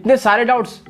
इतने सारे डाउट्स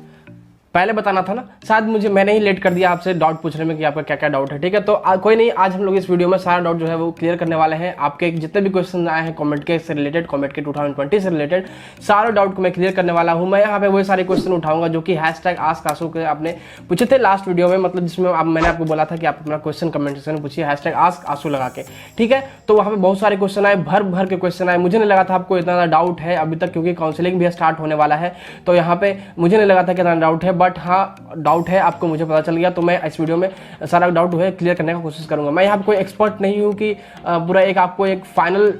पहले बताना था ना, शायद मैंने ही लेट कर दिया आपसे डाउट पूछने में कि आपका क्या क्या डाउट है। ठीक है, तो कोई नहीं, आज हम लोग इस वीडियो में सारा डाउट जो है वो क्लियर करने वाले हैं। आपके जितने भी क्वेश्चन आए हैं कमेंट के से रिलेटेड, कमेंट के 2020 से रिलेटेड सारे डाउट को मैं क्लियर करने वाला हूं। मैं यहाँ पे वही सारे क्वेश्चन उठाऊंगा जो कि #AskAsu के आपने पूछे थे लास्ट वीडियो में, मतलब जिसमें मैंने आपको बोला था कि आप अपना क्वेश्चन कमेंट सेक्शन में पूछिए #AskAsu लगा के। ठीक है, तो वहाँ पे बहुत सारे क्वेश्चन आए, भर भर के क्वेश्चन आए। मुझे नहीं लगा था आपको इतना ज़्यादा डाउट है अभी तक, क्योंकि काउंसलिंग भी स्टार्ट होने वाला है, तो यहाँ पे मुझे नहीं लगा था कि इतना डाउट है, बट हाँ डाउट है आपको, मुझे पता चल गया। तो मैं इस वीडियो में सारा डाउट है क्लियर करने का कोशिश करूंगा। मैं यहाँ पे कोई एक्सपर्ट नहीं हूँ कि पूरा आपको एक फाइनल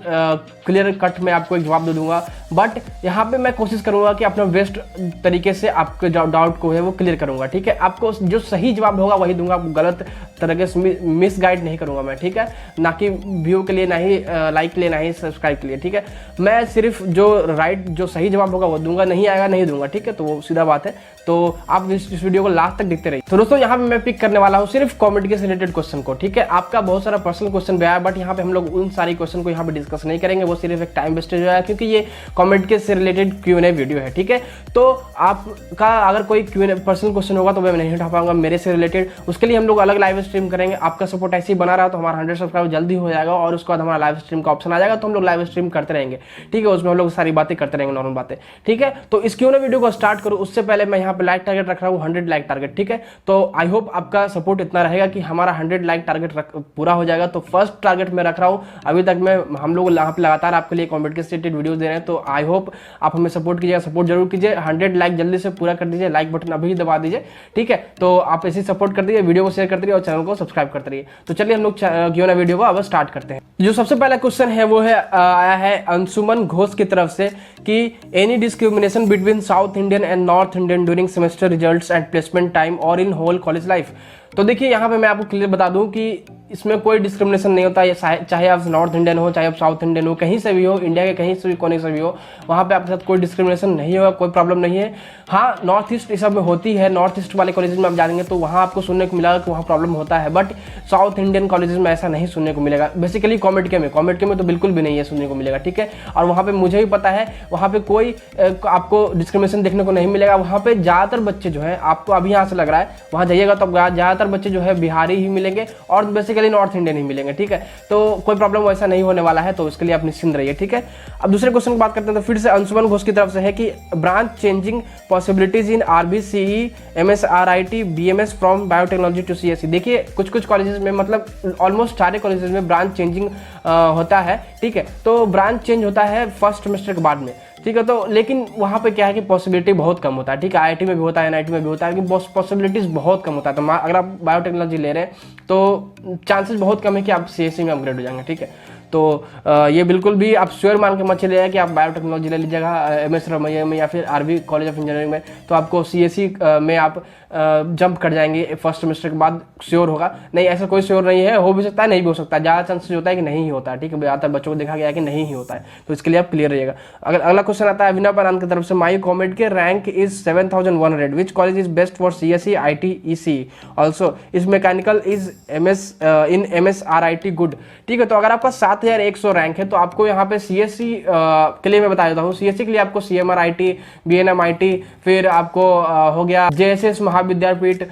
क्लियर कट में आपको एक जवाब दे दूंगा, बट यहाँ पे मैं कोशिश करूंगा कि अपना बेस्ट तरीके से आपके डाउट को है वो क्लियर करूंगा। ठीक है, आपको जो सही जवाब होगा वही दूंगा, आपको गलत तरीके से मिस गाइड नहीं करूंगा मैं। ठीक है, ना कि व्यू के लिए, ना ही लाइक के लिए, ना ही सब्सक्राइब के लिए। ठीक है, मैं सिर्फ जो सही जवाब होगा वो दूंगा, नहीं आएगा नहीं दूंगा। ठीक है, तो वो सीधा बात है। तो आप इस वीडियो को लास्ट तक देखते रहिए। तो दोस्तों यहाँ पे मैं पिक करने वाला हूँ सिर्फ कॉमेडी के रिलेटेड क्वेश्चन को। ठीक है, आपका बहुत सारा पर्सनल क्वेश्चन भी आया, बट यहाँ पे हम लोग उन सारी क्वेश्चन को यहाँ पे डिस्कस नहीं करेंगे, वो सिर्फ एक टाइम वेस्टेज है, क्योंकि ये कॉमेडी के से रिलेटेड Q&A वीडियो है। ठीक है, तो आपका अगर कोई Q&A पर्सनल क्वेश्चन होगा तो मैं नहीं उठा पाऊंगा मेरे से रिलेटेड, उसके लिए हम लोग अलग लाइव स्ट्रीम करेंगे। आपका सपोर्ट ऐसे ही बना रहा तो हमारा 100 सब्सक्राइबर जल्दी हो जाएगा, और उसके बाद हमारा लाइव स्ट्रीम का ऑप्शन आ जाएगा, तो हम लोग लाइव स्ट्रीम करते रहेंगे। ठीक है, उसमें हम लोग सारी बातें करते रहेंगे, नॉर्मल बातें। ठीक है, तो इस Q&A वीडियो को स्टार्ट करूँ उससे पहले मैं यहाँ पे लाइक टारगेट रख रहा हूँ 100 लाइक टारगेट। ठीक है, तो आई होप आपका सपोर्ट इतना रहेगा कि हमारा 100 लाइक टारगेट पूरा हो जाएगा। तो फर्स्ट टारगेट मैं रख रहा हूँ अभी तक हम लोग यहाँ पे लगातार आपके लिए कॉमेडी के रिलेटेड वीडियोस दे रहे हैं, तो आई होप आप हमें सपोर्ट कीजिएगा, सपोर्ट जरूर कीजिए। 100 लाइक जल्दी से पूरा कर दीजिए, लाइक बटन अभी दबा दीजिए। ठीक है, तो आप ऐसे सपोर्ट कर दीजिए, वीडियो को शेयर करते रहिए और चैनल को सब्सक्राइब करते रहिए। तो चलिए हम लोग Q&A वीडियो को अब स्टार्ट करते हैं। जो सबसे पहला क्वेश्चन है वो है आया है अंशुमन घोष की तरफ से कि any discrimination between south Indian and north Indian during semester results and placement time और इन होल कॉलेज लाइफ। तो देखिए यहाँ पे मैं आपको क्लियर बता दूं कि इसमें कोई डिस्क्रिमिनेशन नहीं होता है, चाहे आप नॉर्थ इंडियन हो, चाहे आप साउथ इंडियन हो, कहीं से भी हो, इंडिया के कहीं से भी कोने से भी हो, वहाँ पे आपके साथ कोई डिस्क्रिमिनेशन नहीं होगा, कोई प्रॉब्लम नहीं है। हाँ, नॉर्थ ईस्ट इस सब में होती है, नॉर्थ ईस्ट वाले कॉलेज में आप जाएंगे तो वहाँ आपको सुनने को मिलेगा कि वहाँ प्रॉब्लम होता है, बट साउथ इंडियन कॉलेज में ऐसा नहीं सुनने को मिलेगा। बेसिकली कॉमेडी के में तो बिल्कुल भी नहीं है सुनने को मिलेगा। ठीक है, और वहाँ पे मुझे भी पता है वहाँ पे कोई आपको डिस्क्रिमिनेशन देखने को नहीं मिलेगा। वहाँ पे ज़्यादातर बच्चे जो है, आपको अभी यहाँ से लग रहा है, वहाँ जाइएगा तो ज़्यादातर बच्चे जो है बिहारी ही मिलेंगे और बेसिकली नॉर्थ इंडियन ही मिलेंगे। ठीक है, तो कोई प्रॉब्लम वैसा नहीं होने वाला है, तो उसके लिए आप निश्चिंत रहिए। ठीक है, अब दूसरे क्वेश्चन की बात करते हैं। तो फिर से अंशुमन घोष की तरफ से है कि branch changing possibilities in RBCE MSRIT BMS from biotechnology to CSE। देखिए कुछ कॉलेजेस में, मतलब ऑलमोस्ट सारे कॉलेजेस में ब्रांच चेंजिंग होता है। ठीक है, तो ब्रांच चेंज होता है फर्स्ट सेमेस्टर के बाद में। ठीक है, तो लेकिन वहाँ पे क्या है कि पॉसिबिलिटी बहुत कम होता है। ठीक है, IIT में भी होता है, NIT में भी होता है, लेकिन पॉसिबिलिटीज बहुत कम होता है। तो अगर आप बायोटेक्नोलॉजी ले रहे हैं तो चांसेस बहुत कम है कि आप CSE में अपग्रेड हो जाएंगे। ठीक है, तो ये बिल्कुल भी आप श्योर मान के मत चलिएगा कि आप बायोटेक्नोलॉजी ले लीजिएगा MS रमैया में या फिर RV कॉलेज ऑफ इंजीनियरिंग में, तो आपको CSE में आप जंप कर जाएंगे फर्स्ट सेमेस्टर के बाद, श्योर होगा। नहीं, ऐसा कोई श्योर नहीं है, हो भी सकता है नहीं भी हो सकता है, ज़्यादा चांसेस होता है कि नहीं ही होता है। ठीक है, ज़्यादातर बच्चों को देखा गया है कि नहीं ही होता है, तो इसके लिए आप क्लियर रहिएगा। अगर अगला क्वेश्चन आता है अभिनव आनंद की तरफ से, माई कॉमेड के rank is 7100, which college is best for CSE IT ECE also is mechanical is in MSRIT good. ठीक है, तो अगर आपका 7100 रैंक है तो आपको यहाँ पे CSE के लिए मैं बता देता हूँ। CSE के लिए आपको CMRIT BNMIT, फिर आपको हो गया JSS महाविद्यापीठ,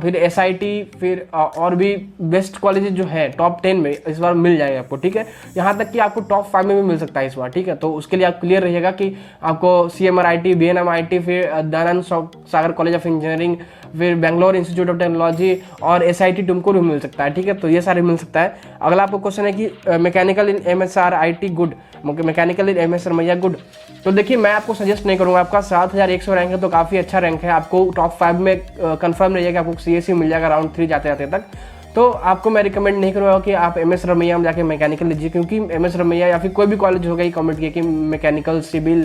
फिर SIT, फिर और भी बेस्ट कॉलेजेस जो है टॉप 10 में इस बार मिल जाएगा आपको। ठीक है, यहाँ तक कि आपको टॉप 5 में भी मिल सकता है इस बार। ठीक है, तो उसके लिए आप क्लियर रहिएगा कि आपको CMRIT BNMIT, फिर दयानंद सागर कॉलेज ऑफ इंजीनियरिंग, फिर बेंगलोर इंस्टीट्यूट ऑफ टेक्नोलॉजी और SIT तुमको भी मिल सकता है। ठीक है, तो ये सारे मिल सकता है। अगला आपको क्वेश्चन है कि मैकेनिकल इन MSRIT गुड, मैकेनिकल इन MS रमैया गुड। तो देखिए मैं आपको सजेस्ट नहीं करूंगा, आपका 7100 रैंक है तो काफ़ी अच्छा रैंक है, आपको टॉप 5 में कंफर्म रहिएगा, आपको CSE मिल जाएगा राउंड 3 जाते जाते तक। तो आपको मैं रिकमेंड नहीं करूँगा कि आप MS रमैया में जाके मैकेनिकल लीजिए, क्योंकि MS रमैया या फिर कोई भी कॉलेज होगा ये कमेंट किया कि मैकेनिकल सिविल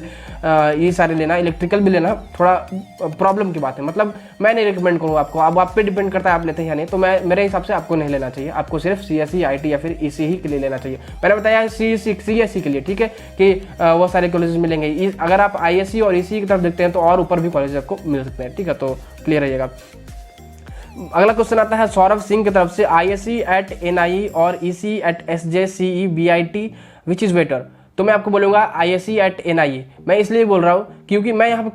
ये सारे लेना, इलेक्ट्रिकल भी लेना थोड़ा प्रॉब्लम की बात है। मतलब मैं नहीं रिकमेंड करूँगा आपको, अब आप पे डिपेंड करता है आप लेते हैं या नहीं। तो मेरे हिसाब से आपको नहीं लेना चाहिए, आपको सिर्फ CSE IT या फिर ECE ही के लिए लेना चाहिए। मैंने बताया CSE के लिए, ठीक है, कि वो सारे कॉलेज मिलेंगे। अगर आप ISE और ECE की तरफ देखते हैं तो और ऊपर भी कॉलेज आपको मिल सकते हैं। ठीक है, तो क्लियर रहिएगा। अगला क्वेश्चन आता है सौरभ सिंह की तरफ से, ISE at NIE और ECE at SJCE BIT which is better. तो मैं आपको बोलूँगा ISC at NIE। मैं इसलिए बोल रहा हूँ क्योंकि मैं यहाँ पे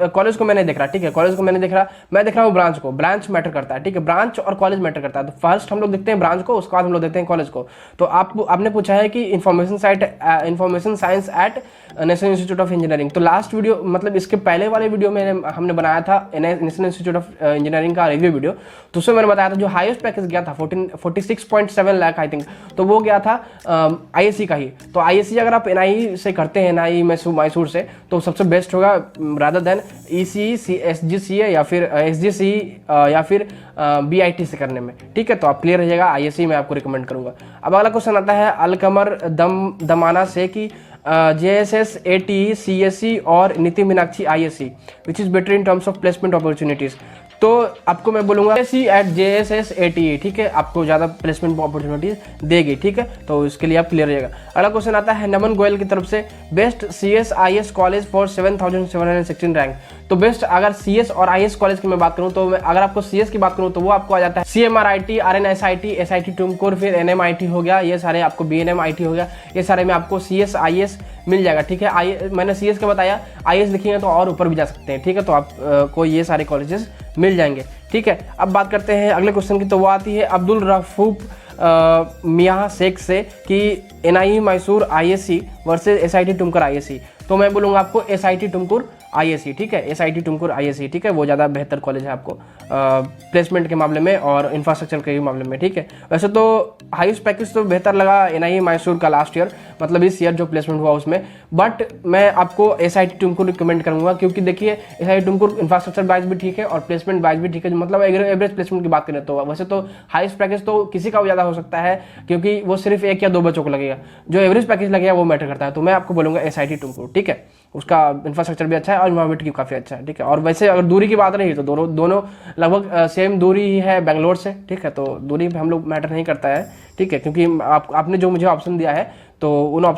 कॉलेज को मैंने देख रहा, ठीक है, कॉलेज को मैंने देख रहा, मैं देख रहा हूँ ब्रांच को, ब्रांच मैटर करता है, ठीक है, ब्रांच और कॉलेज मैटर करता है। तो फर्स्ट हम लोग देखते हैं ब्रांच को, उसके बाद हम लोग देखते हैं कॉलेज को। तो आपने पूछा है कि information science at national institute of engineering. तो लास्ट वीडियो मतलब इसके पहले वाले वीडियो में हमने बनाया था नेशनल इंस्टीट्यूट ऑफ इंजीनियरिंग का रिव्यू वीडियो। तो उसमें मैंने बताया था जो हाईएस्ट पैकेज गया था 46.7 लाख आई थिंक, तो वो गया था ISC का ही। तो ISC अगर आप NIE से करते हैं, NIE मैसूर से, तो सबसे बेस्ट होगा रादर देन ECE SGCA या फिर SGCE या फिर BIT से करने में, ठीक है। तो आप क्लियर रहिएगा, ISC मैं आपको रिकमेंड करूंगा। अब अगला क्वेश्चन आता है अलकमर दमाना से कि JSS ATE CSE और Nitte Meenakshi ISC which is better in terms of placement opportunities. तो आपको मैं बोलूंगा CSE at JSS ATE, ठीक है, आपको ज़्यादा प्लेसमेंट अपॉर्चुनिटीज देगी, ठीक है। तो इसके लिए आप क्लियर रहिएगा। अगला क्वेश्चन आता है नमन गोयल की तरफ से best CSIS college for 7716 rank. तो बेस्ट अगर CS और IS कॉलेज की मैं बात करूं, तो अगर आपको CS की बात करूं तो वो आपको आ जाता है CMRIT, RNSIT, SIT टुमकुर, फिर NMIT हो गया, ये सारे आपको BNMIT हो गया, ये सारे में आपको CSIS मिल जाएगा, ठीक है। मैंने CS का बताया, IS लिखेंगे तो और ऊपर भी जा सकते हैं, ठीक है। तो आपको ये सारे कॉलेजेस मिल जाएंगे, ठीक है। अब बात करते हैं अगले क्वेश्चन की, तो वो आती है अब्दुल रफूफ मियाँ शेख से कि NIE Mysore ISC versus SIT Tumkur ISC। तो मैं बोलूँगा आपको SIT टुमकुर ISC, ठीक है, SIT टुमकुर ISC, ठीक है, वो ज़्यादा बेहतर कॉलेज है आपको प्लेसमेंट के मामले में और इंफ्रास्ट्रक्चर के मामले में, ठीक है। वैसे तो हाईएस्ट पैकेज तो बेहतर लगा NIE मैसूर का लास्ट ईयर, मतलब इस ईयर जो प्लेसमेंट हुआ उसमें, बट मैं आपको SIT टुमकुर रिकमेंड करूँगा क्योंकि देखिए SIT टुमकुर इंफ्रास्ट्रक्चर वाइज भी ठीक है और प्लेसमेंट वाइज भी ठीक है, मतलब एवरेज प्लेसमेंट की बात करें तो वैसे तो हाईएस्ट पैकेज तो किसी का ज़्यादा हो सकता है क्योंकि वो सिर्फ 1 या 2 बच्चों को लगेगा, जो एवरेज पैकेज लगेगा वो मैटर करता है। तो मैं आपको बोलूँगा SIT टुमकुर, ठीक है, उसका इंफ्रास्ट्रक्चर भी अच्छा है और इन्वायरमेंट भी काफ़ी अच्छा है, ठीक है। और वैसे अगर दूरी की बात रही तो दोनों लगभग सेम दूरी ही है बेंगलोर से, ठीक है। तो दूरी पे हम लोग मैटर नहीं करता है, ठीक है, क्योंकि आपने जो मुझे ऑप्शन दिया है तो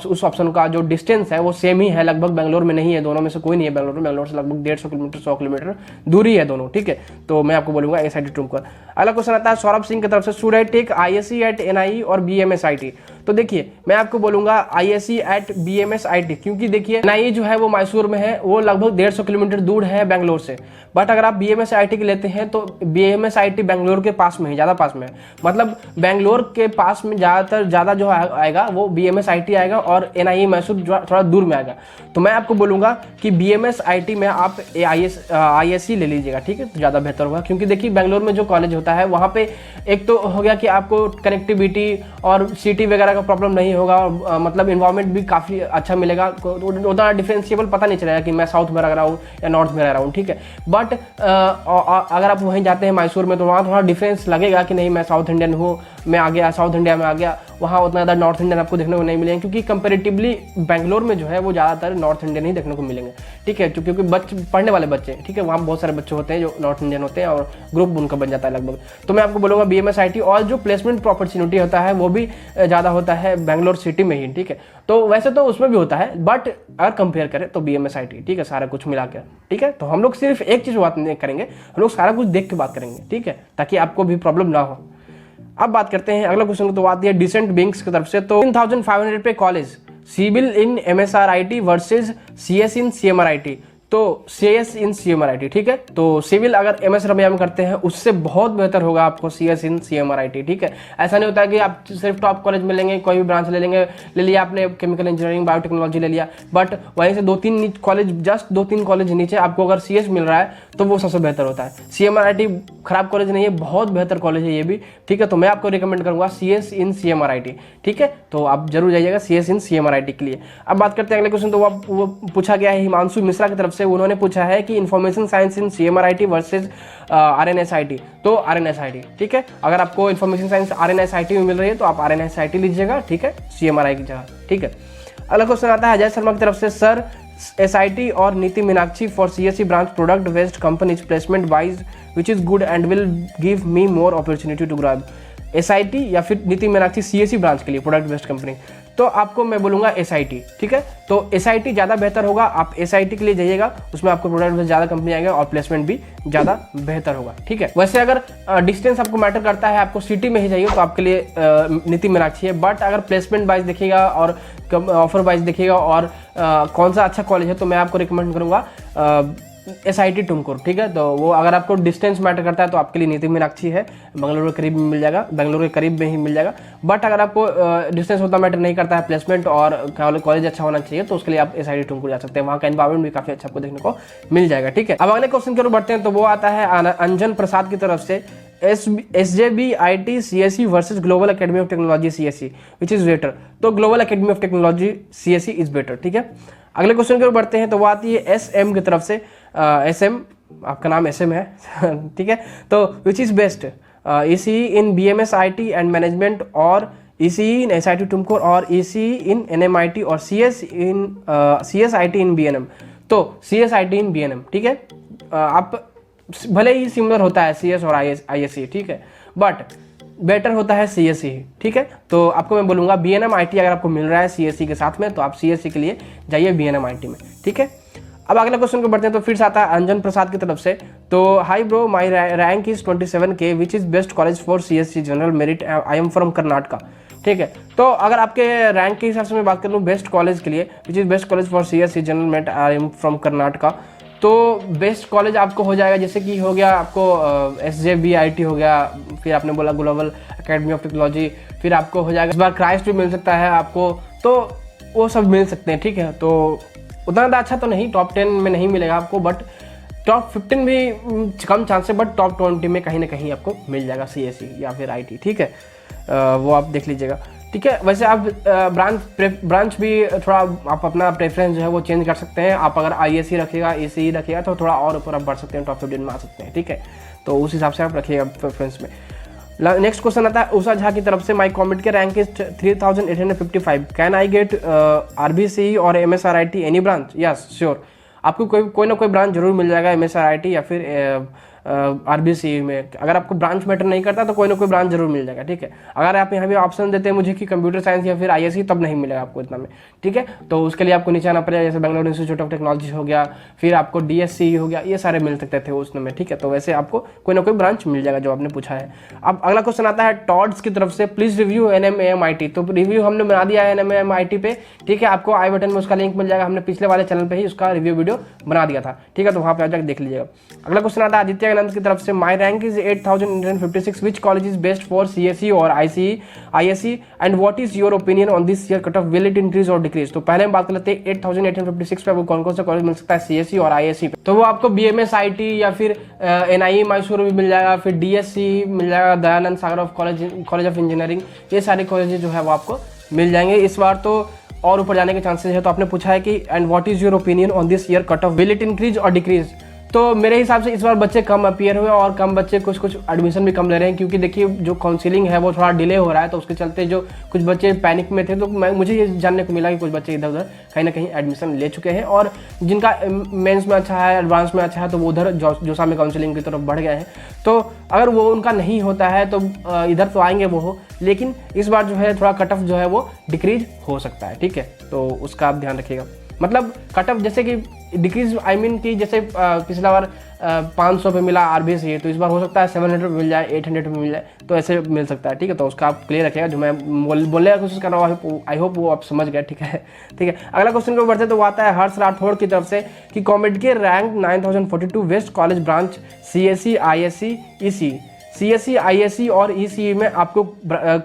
उस ऑप्शन का जो डिस्टेंस है वो सेम ही है, लगभग बेंगलोर में नहीं है, दोनों में से कोई नहीं है बेंगलोर से लगभग 150 किलोमीटर 100 किलोमीटर दूरी है दोनों, ठीक है। तो मैं आपको बोलूँगा SIT टुमकुर। अगला क्वेश्चन आता है सौरभ सिंह की तरफ से should I take ISC at NIE और BMSIT। तो देखिए मैं आपको बोलूँगा ISC at BMSIT, क्योंकि देखिए NIE जो है वो मैसूर में है, वो लगभग 150 किलोमीटर दूर है बेंगलोर से, बट अगर आप BMSIT की लेते हैं तो BMSIT बेंगलोर के पास में है, ज़्यादा पास में है, मतलब बेंगलोर के पास में ज़्यादा जो आएगा वो BMSIT आएगा और NIE मैसूर थोड़ा दूर में आएगा। तो मैं आपको बोलूँगा कि BMSIT में आप ISC ले लीजिएगा, ठीक है, तो ज़्यादा बेहतर होगा क्योंकि देखिए बेंगलोर में जो कॉलेज होता है वहाँ पे एक तो हो गया कि आपको कनेक्टिविटी और सिटी वगैरह का प्रॉब्लम नहीं होगा और मतलब इन्वायरमेंट भी काफ़ी अच्छा मिलेगा, उतना डिफरेंशिएबल पता नहीं चलेगा कि मैं साउथ में रह रहा हूँ या नॉर्थ में रह रहा हूँ, ठीक है। बट अगर आप वहीं जाते हैं मैसूर में तो वहाँ थोड़ा डिफरेंस लगेगा कि नहीं मैं साउथ इंडियन हूँ, मैं आ गया साउथ इंडिया में आ गया, वहाँ उतना ज़्यादा नॉर्थ इंडियन आपको देखने को नहीं मिलेंगे क्योंकि कंपेरेटिवली बेंगलोर में जो है वो ज़्यादातर नॉर्थ इंडियन ही देखने को मिलेंगे, ठीक है, क्योंकि पढ़ने वाले बच्चे, ठीक है, वहाँ बहुत सारे बच्चे होते हैं जो नॉर्थ इंडियन होते हैं और ग्रुप उनका बन जाता है लगभग। तो मैं आपको बोलूँगा BMSIT और जो प्लेसमेंट अपॉर्चुनिटी होता है वो भी ज़्यादा होता है बेंगलोर सिटी में ही, ठीक है। तो वैसे तो उसमें भी होता है बट अगर कंपेयर करें तो BMSIT, ठीक है, सारा कुछ मिला कर, ठीक है। तो हम लोग सिर्फ एक चीज़ बात नहीं करेंगे, हम लोग सारा कुछ देख के बात करेंगे, ठीक है, ताकि आपको भी प्रॉब्लम ना हो। अब बात करते हैं अगला क्वेश्चन, तो आती है डिसेंट बिंग्स की तरफ से, तो 3500 पे कॉलेज सिविल इन MSRIT वर्सेज CS इन CMRIT। तो CS इन CMRIT, ठीक है, तो सिविल अगर MS रमैया में करते हैं उससे बहुत बेहतर होगा आपको CS इन CMRIT, ठीक है। ऐसा नहीं होता है कि आप सिर्फ टॉप कॉलेज में लेंगे, कोई भी ब्रांच ले लिया आपने, केमिकल इंजीनियरिंग बायोटेक्नोलॉजी ले लिया, बट वहीं से 2-3 कॉलेज, जस्ट 2-3 कॉलेज नीचे आपको अगर CS मिल रहा है तो वो सबसे बेहतर होता है। CMRIT खराब कॉलेज नहीं है, बहुत बेहतर कॉलेज है ये भी, ठीक है। तो मैं आपको रिकमेंड करूँगा CS इन CMRIT, ठीक है, तो आप जरूर जाइएगा CS इन CMRIT के लिए। अब बात करते हैं अगले क्वेश्चन, तो वो पूछा गया है हिमांशु मिश्रा की तरफ से, उन्होंने पूछा है कि इंफॉर्मेशन साइंस इन CMRIT वर्सेज RNSIT। तो RNSIT, ठीक है, अगर आपको इंफॉर्मेशन साइंस RNSIT में मिल रही है तो आप RNSIT लीजिएगा, ठीक है, CMRI की जगह, ठीक है। अगला क्वेश्चन आता है अजय शर्मा की तरफ से, सर SIT और Nitte Meenakshi for CSE branch product based companies placement wise which is good and will give me more opportunity to grab. SIT या फिर नीति मीनाक्षी CSE ब्रांच के लिए प्रोडक्ट बेस्ड कंपनी। तो आपको मैं बोलूँगा SIT, ठीक है। तो SIT ज़्यादा बेहतर होगा, आप SIT के लिए जाइएगा, उसमें आपको प्रोडक्ट में ज़्यादा कंपनी आएंगे और प्लेसमेंट भी ज़्यादा बेहतर होगा, ठीक है। वैसे अगर डिस्टेंस आपको मैटर करता है, आपको सिटी में ही चाहिए, तो आपके लिए नीति मीनाक्षी है। बट अगर प्लेसमेंट वाइज देखिएगा और ऑफर वाइज देखिएगा और कौन सा अच्छा कॉलेज है, तो मैं आपको रिकमेंड करूँगा SIT तुमकुर, ठीक है। तो वो अगर आपको डिस्टेंस मैटर करता है तो आपके लिए नीति मीनाक्षी है, बेंगलुरु के करीब में मिल जाएगा, बेंगलुरु के करीब में ही मिल जाएगा। बट अगर आपको डिस्टेंस उतना मैटर नहीं करता है, प्लेसमेंट और कॉलेज अच्छा होना चाहिए, तो उसके लिए आप SIT तुमकुर जा सकते हैं। वहाँ का एनवायरमेंट भी काफी अच्छा आपको देखने को मिल जाएगा, ठीक है। अब अगले क्वेश्चन की ओर बढ़ते हैं, तो वो आता है अंजन प्रसाद की तरफ से, SJBIT CSE versus global academy of technology CSE which is better. तो global academy of technology CSE is better, ठीक है। अगले क्वेश्चन की ओर बढ़ते हैं, तो वो आती है SM की तरफ से, SM आपका नाम SM है ठीक है। तो which is best, ECE in BMS IT and management और ECE इन SIT तुमकुर और ECE इन NMIT और CSIT इन BNM। तो CSIT इन BNM, ठीक है। आप भले ही सिमिलर होता है CS और ISE, ठीक है, बट बेटर होता है CSE, ठीक है। तो आपको मैं बोलूँगा BNM IT अगर आपको मिल रहा है CSE के साथ में, तो आप CSE के लिए जाइए BNM IT में, ठीक है। अब अगले क्वेश्चन को बढ़ते हैं, तो फिर से आता है अंजन प्रसाद की तरफ से, तो high bro, my rank is 27K, which is best college for CSE general merit, I am from Karnataka, ठीक है। तो अगर आपके रैंक के हिसाब से मैं बात कर लूँ बेस्ट कॉलेज के लिए, which is best college for CSE general merit, I am from Karnataka, तो बेस्ट कॉलेज आपको हो जाएगा, जैसे कि हो गया आपको SJBIT हो गया, फिर आपने बोला ग्लोबल एकेडमी ऑफ टेक्नोलॉजी, फिर आपको हो जाएगा इस बार क्राइस्ट भी मिल सकता है आपको, तो वो सब मिल सकते हैं, ठीक है। तो उतना ज़्यादा अच्छा तो नहीं, टॉप 10 में नहीं मिलेगा आपको, बट टॉप 15 भी कम चांस है, बट टॉप 20 में कहीं ना कहीं आपको मिल जाएगा CSE या फिर IT, ठीक है। वो आप देख लीजिएगा, ठीक है। वैसे आप ब्रांच भी थोड़ा आप अपना प्रेफरेंस जो है वो चेंज कर सकते हैं। आप अगर ISE रखिएगा, ECE रखिएगा, तो थोड़ा और ऊपर आप बढ़ सकते हैं, टॉप 15 में आ सकते हैं, ठीक है। तो उस हिसाब से आप रखिएगा प्रेफरेंस में। नेक्स्ट क्वेश्चन आता है उषा झा की तरफ से, माई COMEDK rank is 3855, can I gate RBCE और MSRIT any branch? Yes sure, आपको कोई ना कोई ब्रांच जरूर मिल जाएगा MSRIT या फिर RBCE में। अगर आपको ब्रांच मैटर नहीं करता तो कोई ना कोई ब्रांच जरूर मिल जाएगा, ठीक है। अगर आप यहाँ भी ऑप्शन देते हैं मुझे कि कंप्यूटर साइंस या फिर ISE, तब नहीं मिलेगा आपको इतना में, ठीक है। तो उसके लिए आपको नीचे आना पड़ेगा, जैसे बेंगलोर इंस्टीट्यूट ऑफ टेक्नोलॉजी हो गया, फिर आपको DSCE हो गया, ये सारे मिल सकते थे उसमें, ठीक है। तो वैसे आपको कोई ना कोई ब्रांच मिल जाएगा जो आपने पूछा है। अब अगला क्वेश्चन आता है टॉड्स की तरफ से, प्लीज रिव्यू NMAMIT। तो रिव्यू हमने बना दिया है NMAMIT पे, ठीक है। आपको आई बटन में उसका लिंक मिल जाएगा, हमने पिछले वाले चैनल पे ही उसका रिव्यू वीडियो बना दिया था, ठीक है। तो वहाँ पे जाकर देख लीजिएगा। अगला क्वेश्चन आता है आदित्य आनंद की तरफ से, my rank is 8856, which college is best for CSE और ISE and what is your opinion on this year cut off, will it increase और डिक्रीज? तो पहले हम बात कर लेते हैं 8856 पे आपको कौन कौन सा कॉलेज मिल सकता है CSE और ISE पे। तो वो आपको BMS IT या फिर NIE मैसूर भी मिल जाएगा, फिर DSC मिल जाएगा, दयानंद सागर ऑफ कॉलेज ऑफ इंजीनियरिंग, ये सारे कॉलेज जो है वो आपको मिल जाएंगे इस बार। तो और ऊपर जाने के चांसेस है। तो आपने पूछा है कि and what is your opinion on this year cut off, will it increase और डिक्रीज? तो मेरे हिसाब से इस बार बच्चे कम अपीयर हुए और कम बच्चे कुछ एडमिशन भी कम ले रहे हैं, क्योंकि देखिए जो काउंसिलिंग है वो थोड़ा डिले हो रहा है, तो उसके चलते जो कुछ बच्चे पैनिक में थे, तो मुझे ये जानने को मिला कि कुछ बच्चे इधर उधर कहीं ना कहीं एडमिशन ले चुके हैं, और जिनका मेंस में अच्छा है, एडवांस में अच्छा है, तो वो उधर जोसा में काउंसिलिंग की तरफ बढ़ गए हैं। तो अगर वो उनका नहीं होता है तो इधर तो आएंगे वो, लेकिन इस बार जो है थोड़ा कट ऑफ जो है वो डिक्रीज हो सकता है, ठीक है। तो उसका आप ध्यान रखिएगा, मतलब कट ऑफ जैसे कि डिक्रीज आई मीन कि जैसे पिछला बार 500 पे मिला RBCE, तो इस बार हो सकता है 700 मिल जाए, 800 पे मिल जाए, तो ऐसे मिल सकता है, ठीक है। तो उसका आप क्लियर रखिएगा, जो मैं बोलने की कोशिश कर रहा हूँ, आई होप वो आप समझ गए, ठीक है। अगला क्वेश्चन को बढ़ते तो वो आता है हर्ष राठौड़ की तरफ से कि COMEDK rank 9042 best college branch CSE ISE ECE, CSE ISE और ECE में आपको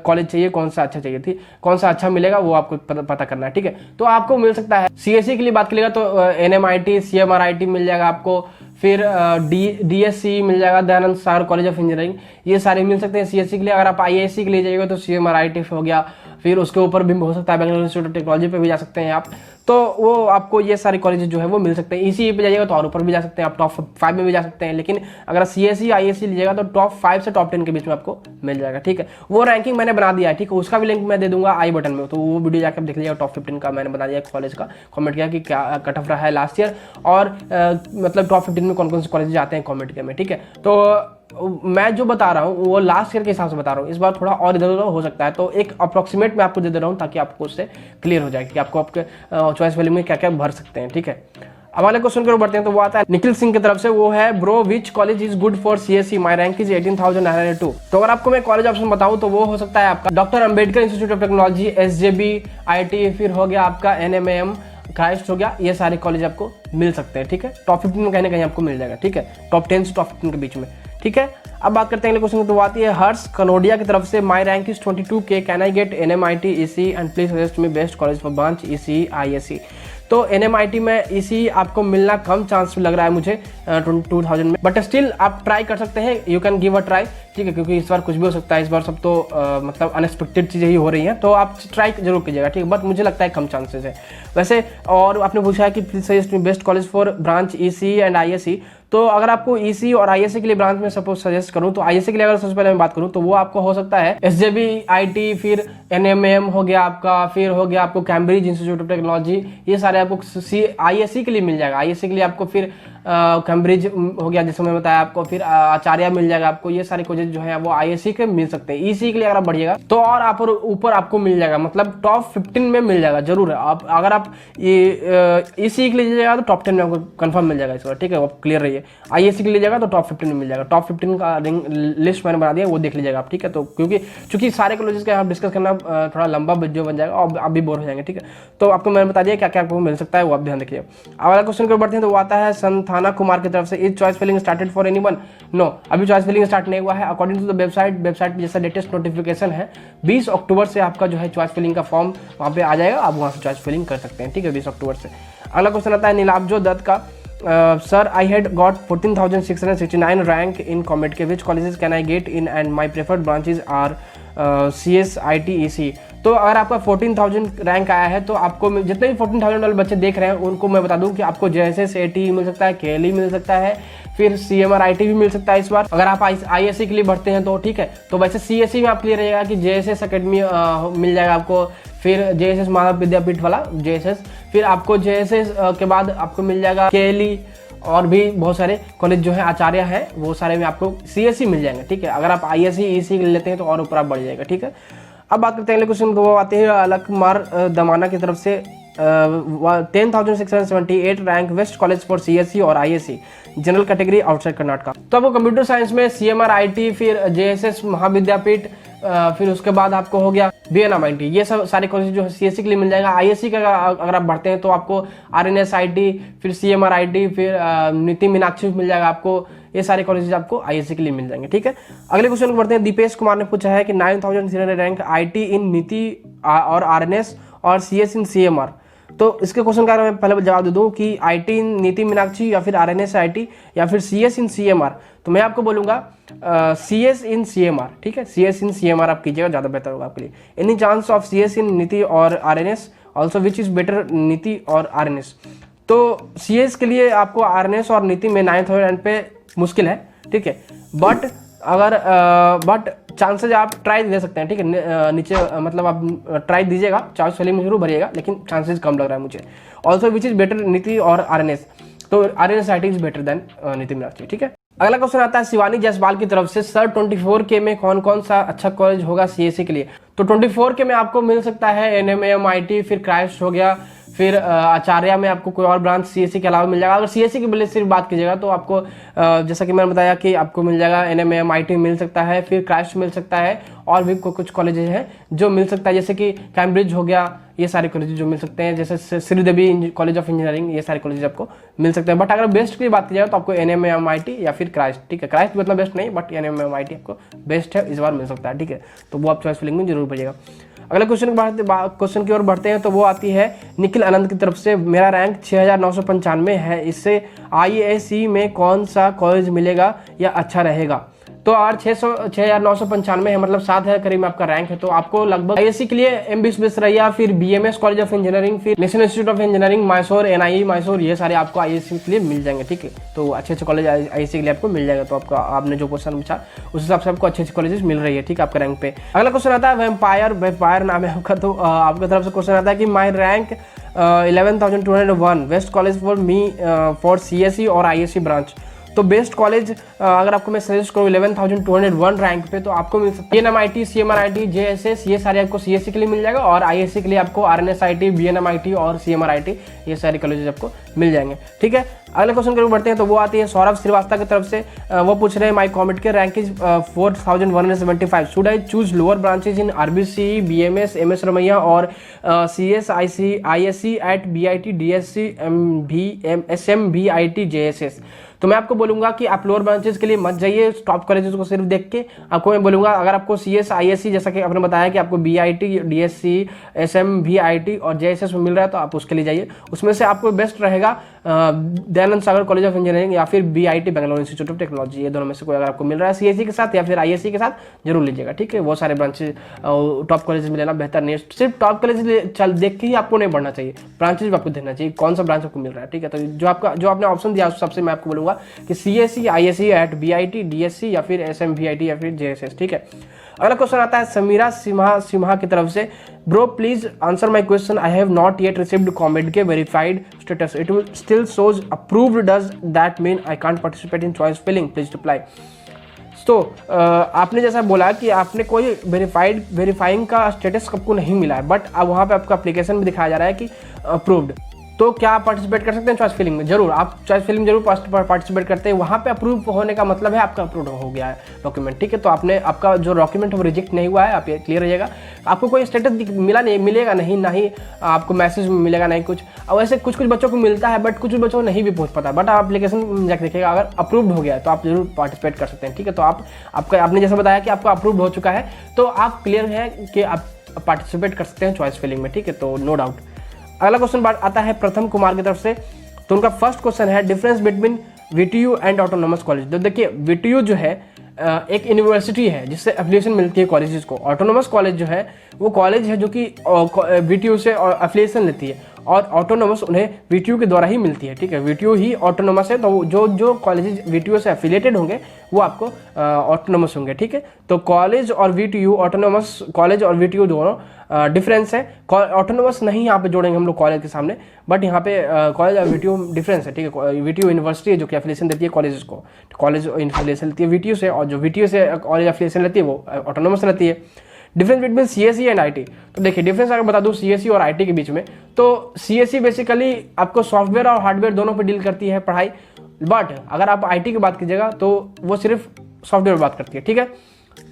कॉलेज चाहिए, कौन सा अच्छा चाहिए थी, कौन सा अच्छा मिलेगा वो आपको पता करना है, ठीक है। तो आपको मिल सकता है CSE के लिए बात करिएगा तो NMIT CMRIT मिल जाएगा आपको, फिर DSC मिल जाएगा, दयानंद सागर कॉलेज ऑफ इंजीनियरिंग, ये सारे मिल सकते हैं CSE के लिए। अगर आप ISE के लिए जाइएगा तो CMRIT हो गया, फिर उसके ऊपर भी हो सकता है बेंगलोर इंस्टीट्यूट ऑफ टेक्नोलॉजी पे भी जा सकते हैं आप, तो वो आपको ये सारे कॉलेज जो है वो मिल सकते हैं। ECE पे जाइएगा तो और ऊपर भी जा सकते हैं, आप टॉप 5 में भी जा सकते हैं, लेकिन अगर CSE ISE लीजिएगा तो टॉप 5 से टॉप 10 के बीच में आपको मिल जाएगा, ठीक है। वो रैंकिंग मैंने बना दिया है, ठीक है, उसका भी लिंक मैं दे दूंगा आई बटन में, तो वो वीडियो जाकर देख लीजिएगा। टॉप 15 का मैंने बना दिया कॉलेज का, कमेंट किया कि क्या कट ऑफ रहा है लास्ट ईयर, और मतलब टॉप 15 में कौन कौन से कॉलेज आते हैं कमेंट किया में, ठीक है। तो मैं जो बता रहा हूँ वो लास्ट ईयर के हिसाब से बता रहा हूँ, इस बार थोड़ा और इधर उधर हो सकता है, तो एक अप्रोक्सीमेट मैं आपको दे रहा हूँ ताकि आपको उससे क्लियर हो जाए कि आपको आपके चॉइस वैल्यू में क्या क्या भर सकते हैं, ठीक है। अब अगले क्वेश्चन की ओर बढ़ते हैं, तो वो आता है निखिल सिंह की तरफ से, वो है bro which college is good for CSC, my rank is 18,902। तो अगर आपको मैं कॉलेज ऑप्शन बताऊं तो वो हो सकता है आपका doctor Ambedkar institute of technology, SJB, IT, फिर हो गया आपका एनएमएम, क्राइस्ट हो गया, ये सारे कॉलेज आपको मिल सकते हैं, ठीक है। टॉप 15 में कहीं ना कहीं आपको मिल जाएगा, ठीक है, टॉप 10 से टॉप 15 के बीच में, ठीक है। अब बात करते हैं अगले क्वेश्चन की, तो आती है हर्ष कनोडिया की तरफ से, my rank is 22K, can I get NMIT EC and please suggest me best college for branch EC ISC. तो एनएमआईटी में ईसी आपको मिलना कम चांस लग रहा है मुझे 2000 में, बट स्टिल आप ट्राई कर सकते हैं, you can give a try, ठीक है, क्योंकि इस बार कुछ भी हो सकता है, इस बार सब तो मतलब अनएक्सपेक्टेड चीज़ें ही हो रही हैं, तो आप ट्राई जरूर कीजिएगा, ठीक है, बट मुझे लगता है कम चांसेस है वैसे। और आपने पूछा है कि please suggest me best college for branch EC and ISC, तो अगर आपको ईसी और आईएससी के लिए ब्रांच में सपोज सजेस्ट करूं, तो आईएससी के लिए अगर सबसे पहले मैं बात करूं तो वो आपको हो सकता है एसजेबी, आईटी, फिर एनएमएम हो गया आपका, फिर हो गया आपको कैम्ब्रिज इंस्टीट्यूट ऑफ टेक्नोलॉजी, ये सारे आपको आईएससी के लिए मिल जाएगा। आईएससी के लिए आपको फिर कैम्ब्रिज हो गया जैसे मैं बताया आपको, फिर आचार्य मिल जाएगा आपको, ये सारे कॉलेज जो है वो आईएससी के मिल सकते हैं। ईसी के लिए अगर आप बढ़िएगा तो और आप ऊपर आपको मिल जाएगा, मतलब टॉप 15 में मिल जाएगा जरूर है। आप अगर आप ईसी के लिए लीजिएगा तो टॉप 10 में आपको कंफर्म मिल जाएगा इस बार, ठीक है, आप क्लियर रहिए। आईएससी के लिए लीजिएगा तो टॉप 15 में मिल जाएगा, टॉप 15 का लिस्ट मैंने बना दिया, वो देख लीजिएगा आप, ठीक है। तो क्योंकि सारे कॉलेजेस का यहाँ डिस्कस करना थोड़ा लंबा वीडियो बन जाएगा और आप भी बोर हो जाएंगे, ठीक है। तो आपको मैंने बता दिया क्या क्या आपको मिल सकता है, वो आप ध्यान रखिए। अगला क्वेश्चन को बढ़ते हैं, तो वो आता है संथाना कुमार की तरफ से, is choice filling started for anyone? No, अभी चॉइस फिलिंग स्टार्ट नहीं हुआ है। अकॉर्डिंग टू द वेबसाइट जैसा लेटेस्ट नोटिफिकेशन है 20 अक्टूबर से आपका जो है चॉइस फिलिंग का फॉर्म वहाँ पे आ जाएगा, आप वहाँ से चॉइस फिलिंग कर सकते हैं, ठीक है, 20 अक्टूबर से। अगला क्वेश्चन आता है नीलाब्जो दत्त का, sir I had got 14,669 rank in COMEDK, which colleges can I get in and my preferred branches are CS, IT, EC। तो अगर आपका 14,000 रैंक आया है तो आपको जितने भी 14,000 वाले बच्चे देख रहे हैं उनको मैं बता दूं कि आपको JSS, ATE मिल सकता है, KLE मिल सकता है, फिर CMR, IT भी मिल सकता है इस बार। अगर आप ISC के लिए बढ़ते हैं तो ठीक है, तो वैसे CSE में आप क्लियर रहेगा कि JSS अकेडमी मिल जाएगा आपको, फिर JSS मानव विद्यापीठ वाला JSS, फिर आपको JSS के बाद आपको मिल जाएगा KLE और भी बहुत सारे कॉलेज जो है आचार्य है, वो सारे में आपको CSE मिल जाएंगे, ठीक है। अगर आप ISC, EC लेते हैं तो और ऊपर आप बढ़ जाएगा, ठीक है। अब बात करते हैं अगले क्वेश्चन, वो आते हैं अलक कुमार दमाना की तरफ से, 10,678 rank, best college for CSE और ISC general category outside Karnataka. तो आपको कंप्यूटर साइंस में CMR, IT, फिर JSS महाविद्यापीठ, फिर उसके बाद आपको हो गया BNMIT, ये सब सारे कॉलेज जो है CSE के लिए मिल जाएगा। ISC का अगर आप बढ़ते हैं तो आपको RNS IT, फिर CMR IT, फिर नीति मीनाक्षी मिल जाएगा आपको, ये सारे कॉलेजेस आपको ISC के लिए मिल जाएंगे, ठीक है। अगले क्वेश्चन को बढ़ते हैं, दीपेश कुमार ने पूछा है कि 9,300 रैंक IT इन नीति और RNS और CS इन CMR। तो इसके क्वेश्चन का मैं पहले जवाब दे दूं कि IT इन नीति मीनाक्षी या फिर RNS IT या फिर CS इन CMR, तो मैं आपको बोलूंगा CS इन CMR, ठीक है, CS इन CMR आप कीजिएगा, ज़्यादा बेहतर होगा आपके लिए। एनी चांस ऑफ CS इन नीति और RNS also, which is better नीति और RNS? तो CS के लिए आपको RNS और नीति में 9,000 पे मुश्किल है, ठीक है, बट चांसेज आप ट्राई दे सकते हैं, ठीक है, नीचे मतलब आप ट्राई दीजिएगा, चॉइस फिलिंग में जरूर भरिएगा, लेकिन चांसेस कम लग रहा है मुझे। ऑल्सो विच इज़ बेटर नीति और RNS, तो RNS IT is better than नीति मीनाक्षी, ठीक है। अगला क्वेश्चन आता है शिवानी जायसवाल की तरफ से, सर 24K में कौन कौन सा अच्छा कॉलेज होगा CSE के लिए? तो 24K में आपको मिल सकता है NMM, IT, फिर क्राइस्ट हो गया, फिर आचार्य में आपको कोई और ब्रांच CSE के अलावा मिल जाएगा। अगर CSE की बल्ले सिर्फ बात कीजिएगा तो आपको जैसा कि मैंने बताया कि आपको मिल जाएगा NMM, IT मिल सकता है, फिर क्राइस्ट मिल सकता है, और भी कुछ कॉलेजेस हैं जो मिल सकता है, जैसे कि कैम्ब्रिज हो गया, ये सारे कॉलेजेस जो मिल सकते हैं, जैसे श्रीदेवी कॉलेज ऑफ इंजीनियरिंग, ये सारे कॉलेज आपको मिल सकते हैं। बट अगर बेस्ट की बात कीजिएगा तो आपको NMM, IT या फिर क्राइस्ट, ठीक है, क्राइस्ट भी उतना बेस्ट नहीं, बट NMM, IT आपको बेस्ट है, इस बार मिल सकता है, ठीक है, तो वो आप चॉइस फिलिंग में जरूर भरिएगा। अगले क्वेश्चन की ओर बढ़ते हैं, तो वो आती है निखिल आनंद की तरफ से, मेरा रैंक 6,995 है, इससे IAC में कौन सा कॉलेज मिलेगा या अच्छा रहेगा? तो और 6,995 है, मतलब 7,000 करीब में आपका रैंक है, तो आपको लगभग IAC के लिए MB विश्वेश्वरैया, फिर BMS कॉलेज ऑफ इंजीनियरिंग, फिर national institute of engineering Mysore, NIE Mysore, ये सारे आपको IAC के लिए मिल जाएंगे, ठीक है। तो अच्छे कॉलेज IAC के लिए आपको मिल जाएगा। तो आपका आपने जो क्वेश्चन पूछा उस हिसाब से आपको अच्छे कॉलेजेस मिल रही है, ठीक है, आपके रैंक पे। अगला क्वेश्चन आता है वेम्पायर नाम है आपका, तो आपकी तरफ से क्वेश्चन आता है कि माई rank 11,201 best college for me for CSE और IAC ब्रांच। तो बेस्ट कॉलेज अगर आपको मैं सजेस्ट करूँ 11,201 रैंक पे, तो आपको मिल सकता है NMIT, CMRIT, JSS, ये सारे आपको CSE के लिए मिल जाएगा, और ISC के लिए आपको RNSIT, BNMIT और CMRIT, ये सारे कॉलेजेस आपको मिल जाएंगे। ठीक है, अगले क्वेश्चन की ओर बढ़ते हैं। तो वो आती है सौरभ श्रीवास्तव की तरफ से, वो पूछ रहे हैं my COMEDK rank is 4175, should I choose lower branches in RBC, BMS, MS Ramaiah और CS, ISC at BIT, DSC, SM, BIT, JSS। तो मैं आपको बोलूंगा कि आप लोअर ब्रांचेस के लिए मत जाइए टॉप कॉलेजेस को सिर्फ देख के। आपको मैं बोलूंगा अगर आपको CS, ISC जैसा कि आपने बताया कि आपको BIT, DSC, SM, BIT और JSS में मिल रहा है, तो आप उसके लिए जाइए। उसमें से आपको बेस्ट रहेगा दयानंद सागर कॉलेज ऑफ इंजीनियरिंग या फिर BIT Bangalore institute of technology, ये दोनों में से कोई अगर आपको मिल रहा है CSE के साथ या फिर ISC के साथ जरूर लीजिएगा। ठीक है, वो सारे ब्रांचेज टॉप कॉलेज में लेना बेहतर नहीं है। सिर्फ टॉप कॉलेज चल देख के ही आपको नहीं बढ़ना चाहिए, ब्रांचेज भी आपको देखना चाहिए कौन सा ब्रांच आपको मिल रहा है। ठीक है, तो जो आपने ऑप्शन दिया उस सबसे मैं आपको बोलूंगा कि CSE, ISC at BIT, DSC या फिर SM, BIT या फिर JSS। ठीक है, अगला क्वेश्चन आता है समीरा सिम्हा की तरफ से, bro please answer my question, I have not yet received COMEDK verified status, it will still shows approved, does that mean I can't participate in choice filling, please reply. तो आपने जैसा बोला कि आपने कोई वेरीफाइंग का status आपको नहीं मिला है, बट अब वहाँ पे आपका एप्लीकेशन में दिखाया जा रहा है कि अप्रूव्ड, तो क्या आप पार्टिसिपेट कर सकते हैं चॉइस फिलिंग में? जरूर, आप चॉइस फिलिंग जरूर पार्टिसिपेट करते हैं। वहाँ पे अप्रूव होने का मतलब है आपका अप्रूव हो गया है डॉक्यूमेंट। ठीक है, तो आपका जो डॉक्यूमेंट है वो रिजेक्ट नहीं हुआ है, आप ये क्लियर रहिएगा। आपको कोई स्टेटस मिलेगा नहीं, ना ही आपको मैसेज मिलेगा, नहीं कुछ। और वैसे कुछ बच्चों को मिलता है, बट कुछ बच्चों को नहीं भी पहुँच पाता, बट आप एप्लीकेशन जाकर देखिएगा, अगर अप्रूव्ड हो गया है तो आप जरूर पार्टिसिपेट कर सकते हैं। ठीक है, तो आपने जैसा बताया कि आपका अप्रूव्ड हो चुका है, तो आप क्लियर है कि आप पार्टिसिपेट कर सकते हैं चॉइस फिलिंग में। ठीक है, तो नो डाउट। अगला क्वेश्चन आता है प्रथम कुमार की तरफ से, तो उनका फर्स्ट क्वेश्चन है difference between VTU and autonomous college. तो देखिए, VTU जो है एक यूनिवर्सिटी है जिससे एफिलिएशन मिलती है कॉलेजेस को। ऑटोनोमस कॉलेज जो है वो कॉलेज है जो कि VTU से एफिलिएशन लेती है, और ऑटोनोमस उन्हें VTU के द्वारा ही मिलती है। ठीक है, VTU ही ऑटोनोमस है, तो जो कॉलेजेस VTU से एफिलिएटेड होंगे वो आपको ऑटोनोमस होंगे। ठीक है, तो कॉलेज और VTU, ऑटोनोमस कॉलेज और VTU दोनों डिफरेंस है। ऑटोनोमस नहीं यहाँ पे जोड़ेंगे हम लोग कॉलेज के सामने, बट यहाँ पे कॉलेज और VTU डिफरेंस है। ठीक है, VTU यूनिवर्सिटी है जो कि एफिलिएशन देती है कॉलेजेस को, कॉलेज एफिलिएशन लेती है VTU से, और जो VTU से कॉलेज एफिलिएशन लेती है वो ऑटोनोमस रहती है। Difference between CSE and IT, तो देखिए डिफरेंस अगर बता दूं CSE और IT के बीच में, तो CSE बेसिकली आपको सॉफ्टवेयर और हार्डवेयर दोनों पे डील करती है पढ़ाई, बट अगर आप IT की बात कीजिएगा तो वो सिर्फ सॉफ्टवेयर बात करती है। ठीक है,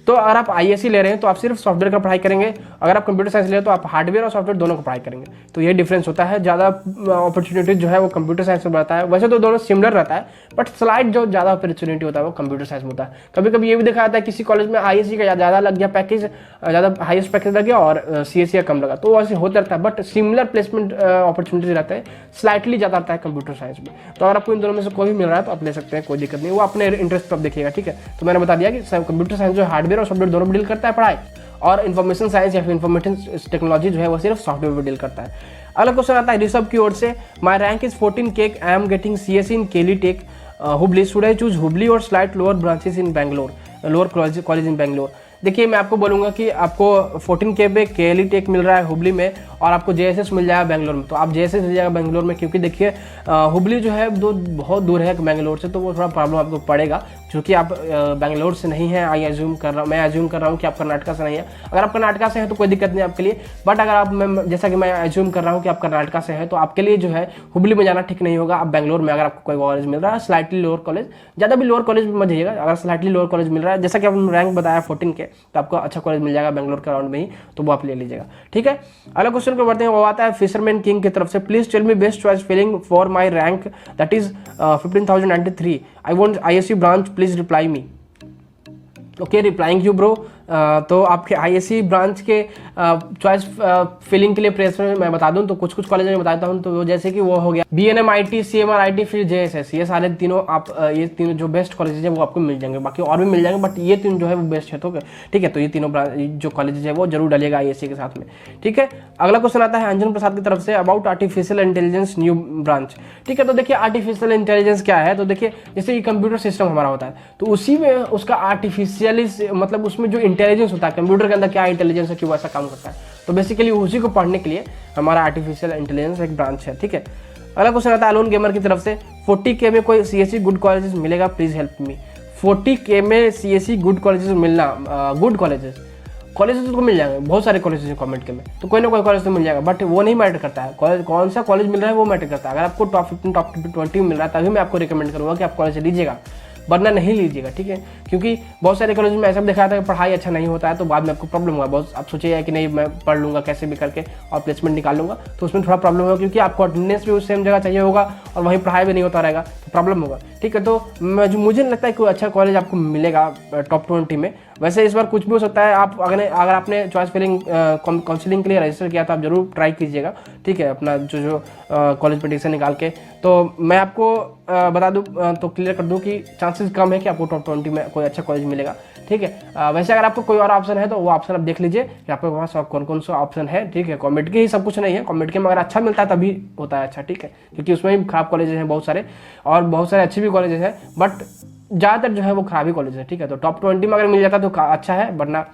तो अगर आप ISC ले रहे हैं तो आप सिर्फ सॉफ्टवेयर का पढ़ाई करेंगे, अगर आप कंप्यूटर साइंस ले रहे हैं तो आप हार्डवेयर और सॉफ्टवेयर दोनों को पढ़ाई करेंगे। तो ये डिफरेंस होता है, ज़्यादा अपॉर्चुनिटी जो है वो कंप्यूटर साइंस में रहता है। वैसे तो दोनों सिमिलर रहता है, बट स्लाइड जो ज़्यादा अपॉर्चुनिटी होता है वो कंप्यूटर साइंस में होता है। कभी कभी ये भी देखा जाता है किसी कॉलेज में ISC का ज़्यादा लग गया पैकेज, ज़्यादा हाईएस्ट पैकेज लग गया, और CSE का कम लगा, तो वैसे होता रहता है, बट सिमिलर प्लेसमेंट अपॉर्चुनिटी रहता है, स्लाइटली ज़्यादा आता है कंप्यूटर साइंस में। तो अगर आपको इन दोनों में से कोई भी मिल रहा है तो आप ले सकते हैं, कोई दिक्कत नहीं, वो अपने इंटरेस्ट पर आप देखिएगा। ठीक है, तो मैंने बता दिया कि कंप्यूटर साइंस जो हार्डवेयर और सॉफ्टवेयर दोनों डील करता है पढ़ाई, और इन्फॉर्मेशन साइंस या फिर इन्फॉर्मेशन टेक्नोलॉजी जो है वो सिर्फ सॉफ्टवेयर पर डील करता है। अगला क्वेश्चन आता है ऋषभ की ओर से, my rank is 14K, I am getting CSE in KLE tech Hubli, should I choose Hubli or slight lower branches in Bangalore, lower college in Bangalore. देखिए, मैं आपको बोलूँगा कि आपको 14K पे केली टेक मिल रहा है हुबली में, और आपको JSS मिल जाएगा बैंगलोर में, तो आप JSS ले जाएगा बैंगलोर में, क्योंकि देखिए हुबली जो है बहुत दूर है बैंगलोर से, तो वो थोड़ा प्रॉब्लम आपको पड़ेगा, क्योंकि आप बैंगलोर से नहीं है। मैं एज्यूम कर रहा हूँ कि आप कर्नाटका से नहीं है। अगर आप कर्नाटका से हैं तो कोई दिक्कत नहीं आपके लिए, बट अगर आप जैसा कि मैं एज्यूम कर रहा हूँ कि आप कर्नाटका से हैं, तो आपके लिए जो है हुबली में जाना ठीक नहीं होगा। आप बैंगलोर में अगर आपको कोई कॉलेज मिल रहा है स्लाइटली लोअर कॉलेज, ज़्यादा भी लोअर कॉलेज में मत जाइएगा, अगर स्लाइटली लोअर कॉलेज मिल रहा है, जैसा कि आपने रैंक बताया 14K, तो आपको अच्छा कॉलेज मिल जाएगा बैंगलोर के अराउंड में ही, तो वो आप ले लीजिएगा। ठीक है, अगला क्वेश्चन को बढ़ते हैं, वो आता है फिशरमैन किंग की तरफ से, please tell me best choice filling for my rank that is 15,093, I want ISC branch, please reply me. Okay, replying you bro. तो आपके ISC ब्रांच के चॉइस फिलिंग के लिए प्रेस मैं बता दूं तो कुछ कॉलेज में बताता हूं, तो जैसे कि वो हो गया BNMIT, CMRIT, फिर JSS, ये सारे तीनों ये तीनों जो बेस्ट कॉलेजेज है वो आपको मिल जाएंगे, बाकी और भी मिल जाएंगे, बट ये तीन जो है वो बेस्ट है। तो ठीक है, तो ये तीनों जो कॉलेजेज है वो जरूर डालिएगा ISC के साथ में। ठीक है, अगला क्वेश्चन आता है अंजन प्रसाद की तरफ से, about artificial intelligence new branch. ठीक है, तो देखिए आर्टिफिशियल इंटेलिजेंस क्या है, तो देखिए जैसे ये कंप्यूटर सिस्टम हमारा होता है, तो उसी में उसका आर्टिफिशियल मतलब उसमें जो इंटेलिजेंस होता है, कंप्यूटर के अंदर क्या इंटेलिजेंस है, क्यों ऐसा काम करता है, तो बेसिकली उसी को पढ़ने के लिए हमारा आर्टिफिशियल इंटेलिजेंस एक ब्रांच है। ठीक है, अगला क्वेश्चन आता है अलोन गेमर की तरफ से, 40K में कोई CSE गुड कॉलेजेस मिलेगा, प्लीज हेल्प मी। 40K में CSE गुड कॉलेजेस मिलना, गुड कॉलेजेस तो मिल जाएंगे, बहुत सारे कॉलेजेस हैं कमेंट के में, तो कोई ना कोई कॉलेज तो मिल जाएगा, बट वो नहीं मैटर करता है कॉलेज, कौन सा कॉलेज मिल रहा है वो मैटर करता है। अगर आपको टॉप 15 टॉप 20 मिल रहा है तभी मैं आपको रिकमेंड करूँगा कि आप कॉलेज लीजिएगा, वरना नहीं लीजिएगा, ठीक है। क्योंकि बहुत सारे कॉलेज में ऐसा भी देखा था कि पढ़ाई अच्छा नहीं होता है तो बाद में आपको प्रॉब्लम होगा बहुत, आप सोचिए कि नहीं मैं पढ़ लूँगा कैसे भी करके और प्लेसमेंट निकाल लूँगा, तो उसमें थोड़ा प्रॉब्लम होगा, क्योंकि आपको अटेंडेंस भी उस सेम जगह चाहिए होगा और वहीं पढ़ाई भी नहीं होता रहेगा, तो प्रॉब्लम होगा, ठीक है। तो मुझे नहीं लगता है कोई अच्छा कॉलेज आपको मिलेगा टॉप 20 में। वैसे इस बार कुछ भी हो सकता है, आप अगर आपने चॉइस फिलिंग काउंसलिंग के लिए रजिस्टर किया था, आप जरूर ट्राई कीजिएगा, ठीक है, अपना जो कॉलेज पिटीशन निकाल के। तो मैं आपको बता दूं तो क्लियर कर दूं कि चांसेस कम है कि आपको टॉप 20 में कोई अच्छा कॉलेज मिलेगा, ठीक है। वैसे अगर आपको कोई और ऑप्शन है तो वो ऑप्शन आप देख लीजिए कि आपके पास कौन कौन सा ऑप्शन है, ठीक है। कॉमेड के ही सब कुछ नहीं है, कॉमेड के में अगर अच्छा मिलता है तभी होता है अच्छा, ठीक है, क्योंकि उसमें भी खराब कॉलेजेस हैं बहुत सारे और बहुत सारे अच्छे भी कॉलेजेस हैं, बट ज़्यादातर जो है वो खराब ही कॉलेज है, ठीक है। तो टॉप 20 में अगर मिल जाता तो अच्छा है, वरना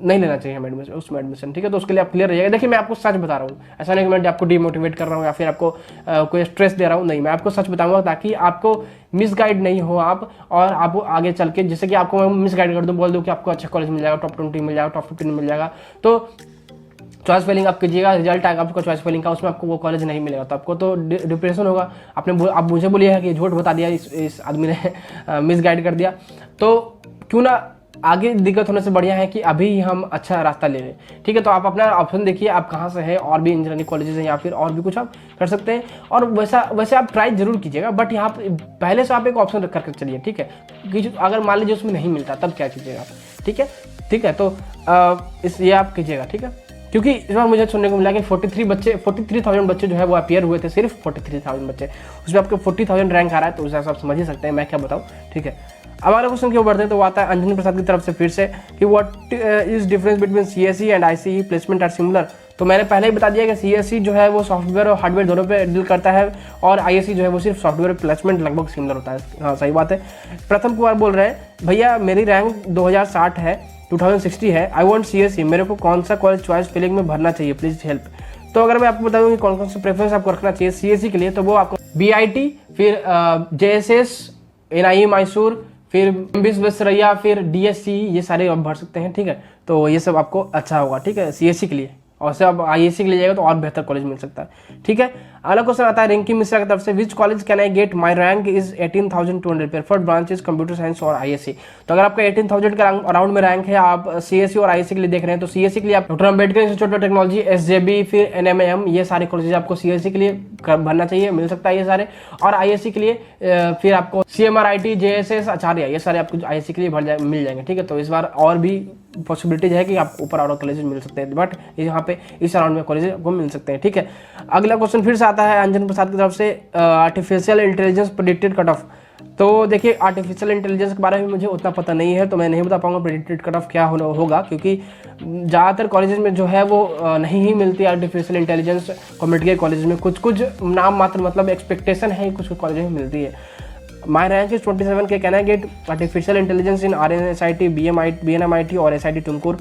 नहीं लेना चाहिए हमें एडमिशन, उसमें एडमिशन, ठीक है। तो उसके लिए आप क्लियर रहिएगा। देखिए मैं आपको सच बता रहा हूँ, ऐसा नहीं कि मैं आपको डिमोटिवेट कर रहा हूँ या फिर आपको कोई स्ट्रेस दे रहा हूँ, नहीं, मैं आपको सच बताऊंगा ताकि आपको मिसगाइड नहीं हो आप, और आप आगे चल के जैसे कि आपको मैं मिसगाइड कर दूँ, बोल दूँ कि आपको अच्छा कॉलेज मिल जाएगा, टॉप 20 मिल जाएगा, टॉप 15 मिल जाएगा, तो चॉइस फिलिंग आप कीजिएगा, रिजल्ट आएगा आपका चॉइस फिलिंग का, उसमें आपको वो कॉलेज नहीं मिलेगा तो आपको तो डिप्रेशन होगा। आप मुझे बोलिए है कि झूठ बता दिया इस आदमी ने मिसगाइड कर दिया, तो क्यों ना आगे दिक्कत होने से बढ़िया है कि अभी हम अच्छा रास्ता ले लें, ठीक है। तो आप अपना ऑप्शन देखिए आप कहाँ से है, और भी इंजीनियरिंग कॉलेजेस हैं या फिर और भी कुछ आप कर सकते हैं, और वैसे आप ट्राई जरूर कीजिएगा, बट यहाँ पहले से आप एक ऑप्शन रख करके चलिए, ठीक है। कि अगर मान लीजिए उसमें नहीं मिलता तब क्या कीजिएगा, ठीक है। तो ये आप कीजिएगा, ठीक है। क्योंकि इस बार मुझे सुनने को मिला कि 43,000 बच्चे जो है वो अपियर हुए थे, सिर्फ 43,000 बच्चे, उसमें आपको 40,000 रैंक आ रहा है, तो उस हिसाब से आप समझ ही सकते हैं मैं क्या बताऊँ, ठीक है। अब अगला क्वेश्चन क्यों बढ़ते हैं तो वो आता है अंजन प्रसाद की तरफ से फिर से कि what is difference between CSE and ICE placement are similar. तो मैंने पहले ही बता दिया कि CSE जो है वो सॉफ्टवेयर और हार्डवेयर दोनों पे डील करता है, और ISE जो है वो सिर्फ सॉफ्टवेयर प्लेसमेंट लगभग सिमिलर होता है। हाँ सही बात है। प्रथम कुमार बोल रहे हैं भैया मेरी रैंक 2060 है, 2060 है, आई वांट CSE, मेरे को कौन सा कॉलेज चॉइस फिलिंग में भरना चाहिए, प्लीज हेल्प। तो अगर मैं आपको बताऊँ कि कौन कौन सा प्रेफरेंस आपको रखना चाहिए CSE के लिए, तो वो आपको BIT, फिर JSS, NIE मैसूर, फिर विश्वेश्वरैया, फिर DSC, ये सारे आप भर सकते हैं, ठीक है। तो ये सब आपको अच्छा होगा, ठीक है, CSE के लिए, और से आप ISC के लिए जाएगा तो और बेहतर कॉलेज मिल सकता है, ठीक है। अगला क्वेश्चन आता है रिंकी मिश्रा की तरफ से, which college can I get, my rank is 18,200, preferred branches computer science और ISC। तो अगर आपका 18,000 के अराउंड में रैंक है, आप CSE और ISC के लिए देख रहे हैं, तो CSE के लिए आप doctor Ambedkar institute of technology, SJB, फिर NMAM, ये सारे कॉलेज आपको CSE के लिए भरना चाहिए, मिल सकता है ये सारे। और ISC के लिए फिर आपको CMRIT, JSS, आचार्य, ये सारे आपको ISC के लिए मिल जाएंगे, ठीक है। तो इस बार और भी पॉसिबिलिटीज है कि आप ऊपर और कॉलेज मिल सकते हैं, बट यहाँ पे इस राउंड में कॉलेज आपको मिल सकते हैं, ठीक है। अगला क्वेश्चन फिर से आता है अंजन प्रसाद की तरफ से, artificial intelligence predicted cut off. तो देखिए आर्टिफिशियल इंटेलिजेंस के बारे में मुझे उतना पता नहीं है, तो मैं नहीं बता पाऊंगा प्रेडिक्टेड कट ऑफ क्या होगा, क्योंकि ज़्यादातर कॉलेजेस में जो है वो नहीं ही मिलती है आर्टिफिशियल इंटेलिजेंस। कॉमेडी के कॉलेज में कुछ नाम मात्र मतलब एक्सपेक्टेशन है, कुछ कॉलेज में मिलती है। माई रैंक इज 27 के, can I gate artificial intelligence in RNSIT, BNMIT और SIT तुमकुर।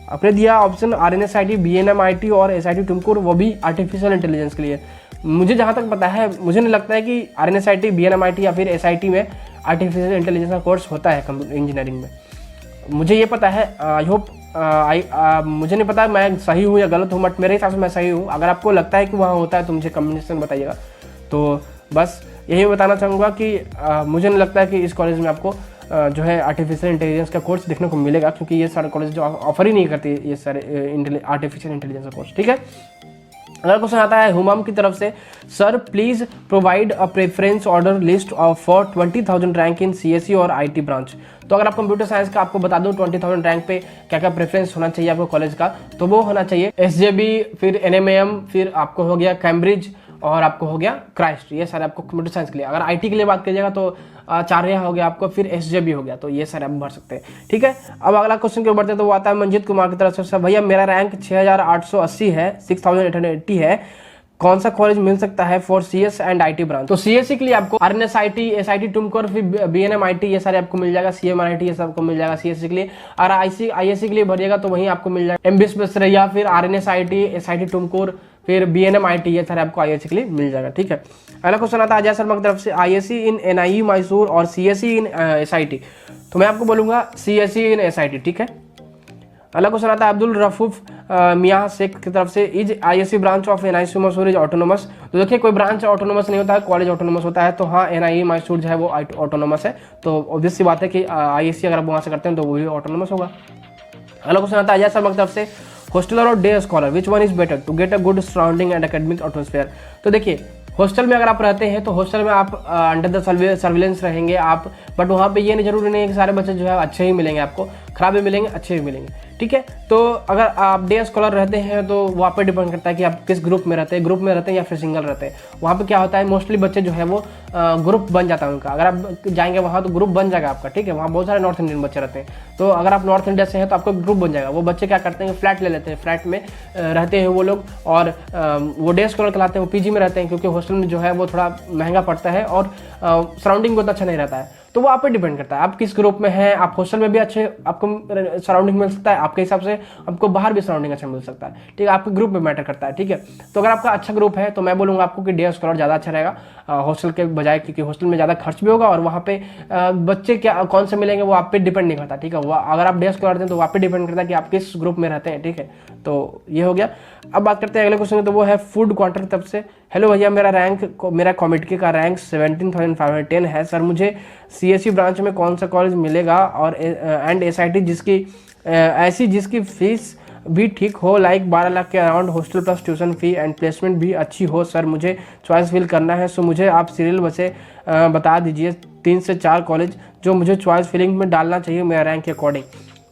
आपने दिया ऑप्शन RNSIT, BNMIT और SIT तुमकुर, वो भी आर्टिफिशियल इंटेलिजेंस के लिए। मुझे जहाँ तक पता है, मुझे नहीं लगता है कि RNSIT, BNMIT या फिर SIT में आर्टिफिशियल इंटेलिजेंस का कोर्स होता है कंप्यूटर इंजीनियरिंग में। मुझे ये पता है, आई होप मुझे नहीं पता मैं सही हूँ या गलत हूँ, बट मेरे हिसाब से मैं सही हूँ। अगर आपको लगता है कि वहाँ होता है तो मुझे कमेंट सेक्शन में बताइएगा। तो बस यही बताना चाहूँगा कि मुझे नहीं लगता है कि इस कॉलेज में आपको जो है आर्टिफिशियल इंटेलिजेंस का कोर्स देखने को मिलेगा, क्योंकि ये सारे कॉलेज जो ऑफर ही नहीं करती ये सारे आर्टिफिशियल इंटेलिजेंस का कोर्स, ठीक है। अगला क्वेश्चन आता है हुमाम की तरफ से, sir please provide a preference order list of for 20,000 rank in CSE और IT ब्रांच। तो अगर आप कंप्यूटर साइंस का आपको बता दूं 20,000 रैंक पे क्या क्या प्रेफरेंस होना चाहिए आपको कॉलेज का, तो वो होना चाहिए SJB, फिर NMAM, फिर आपको हो गया कैम्ब्रिज और आपको हो गया क्राइस्ट, ये सारे आपको कंप्यूटर साइंस के लिए। अगर IT के लिए बात कीजिएगा तो आचार्य हो गया आपको, फिर SJB हो गया, तो ये सारे आप भर सकते हैं, ठीक है। अब अगला क्वेश्चन क्यों बढ़ते हैं तो वो आता है मंजीत कुमार की तरफ से, भैया मेरा रैंक 6,880 है, 6,880 है, कौन सा कॉलेज मिल सकता है for CS and IT branch. तो CSE के लिए आपको RNSIT, SIT तुमकुर, फिर BNMIT, ये सारे आपको मिल जाएगा, CMRIT ये सब आपको मिल जाएगा CSE के लिए। और ISC के लिए भरिएगा तो वहीं आपको मिल जाएगा MBS या फिर RNSIT, SIT तुमकुर, फिर BNM-IT, ये सारे आपको ISC के लिए मिल जाएगा। ठीक है, अगला क्वेश्चन आता है अजय शर्मा की तरफ से, ISC इन NIE मैसूर और CSE इन SIT। तो मैं आपको बोलूँगा CSE इन SIT। ठीक है, अगला क्वेश्चन आता है अब्दुल रफूफ मियाँ शेख की तरफ से, is ISC branch of NIE Mysore is autonomous. तो देखिए कोई ब्रांच ऑटोनोमस नहीं होता है, कॉलेज ऑटोनोमस होता है। तो हाँ, NIE मैसूर जो है वो ऑटोनोमस है, तो ऑब्वियस सी बात है कि ISC अगर आप वहाँ से करते हैं तो वो भी ऑटोनोमस होगा। अगला क्वेश्चन आता है अजय शर्मा की तरफ से, हॉस्टलर और day scholar which one is better to get a good surrounding and academic atmosphere. तो देखिए हॉस्टल में अगर आप रहते हैं तो हॉस्टल में आप अंडर द सर्विलेंस रहेंगे आप, बट वहाँ पे ये नहीं जरूरी नहीं है कि सारे बच्चे जो है अच्छे ही मिलेंगे, आपको खराब भी मिलेंगे, अच्छे भी मिलेंगे। ठीक है, तो अगर आप डे स्कॉलर रहते हैं तो वहाँ पे डिपेंड करता है कि आप किस ग्रुप में रहते हैं, ग्रुप में रहते हैं या फिर सिंगल रहते हैं। वहाँ पे क्या होता है, मोस्टली बच्चे जो है वो ग्रुप बन जाता है उनका। अगर आप जाएंगे वहाँ तो ग्रुप बन जाएगा आपका। ठीक है, वहाँ बहुत सारे नॉर्थ इंडियन बच्चे रहते हैं, तो अगर आप नॉर्थ इंडिया से हैं तो आपका ग्रुप बन जाएगा। वो बच्चे क्या करते हैं, फ्लैट ले लेते हैं, फ्लैट में रहते हैं वो लोग, और वो डे स्कॉलर कहलाते हैं, वो PG में रहते हैं, क्योंकि हॉस्टल में जो है वो थोड़ा महंगा पड़ता है और सराउंडिंग बहुत अच्छा नहीं रहता है। तो वो आप पे डिपेंड करता है आप किस ग्रुप में हैं। आप हॉस्टल में भी अच्छे आपको सराउंडिंग मिल सकता है, आपके हिसाब से आपको बाहर भी सराउंडिंग अच्छा मिल सकता है। ठीक है, आपके ग्रुप में मैटर करता है। ठीक है, तो अगर आपका अच्छा ग्रुप है तो मैं बोलूँगा आपको कि डे स्कॉलर ज़्यादा अच्छा रहेगा हॉस्टल के बजाय, क्योंकि हॉस्टल में ज़्यादा खर्च भी होगा और वहाँ पे बच्चे क्या कौन से मिलेंगे वो आप पे डिपेंड नहीं करता। ठीक है, वो अगर आप डे स्कॉलर रहते हैं तो वहाँ पे डिपेंड करता है कि आप किस ग्रुप में रहते हैं। ठीक है, तो ये हो गया। अब बात करते हैं अगले क्वेश्चन की, तो वो है फूड क्वार्टर की तरफ से, हेलो भैया मेरा कॉमेडी का रैंक 17,510 है सर, मुझे CSE ब्रांच में कौन सा कॉलेज मिलेगा और एंड SIT जिसकी फीस भी ठीक हो, लाइक 12 लाख के around, hostel plus tuition fee and placement भी अच्छी हो सर, मुझे चॉइस फिल करना है। सो मुझे आप सीरियल बसे बता दीजिए 3 से 4 कॉलेज जो मुझे चॉइस फिलिंग में डालना चाहिए मेरा रैंक के अकॉर्डिंग।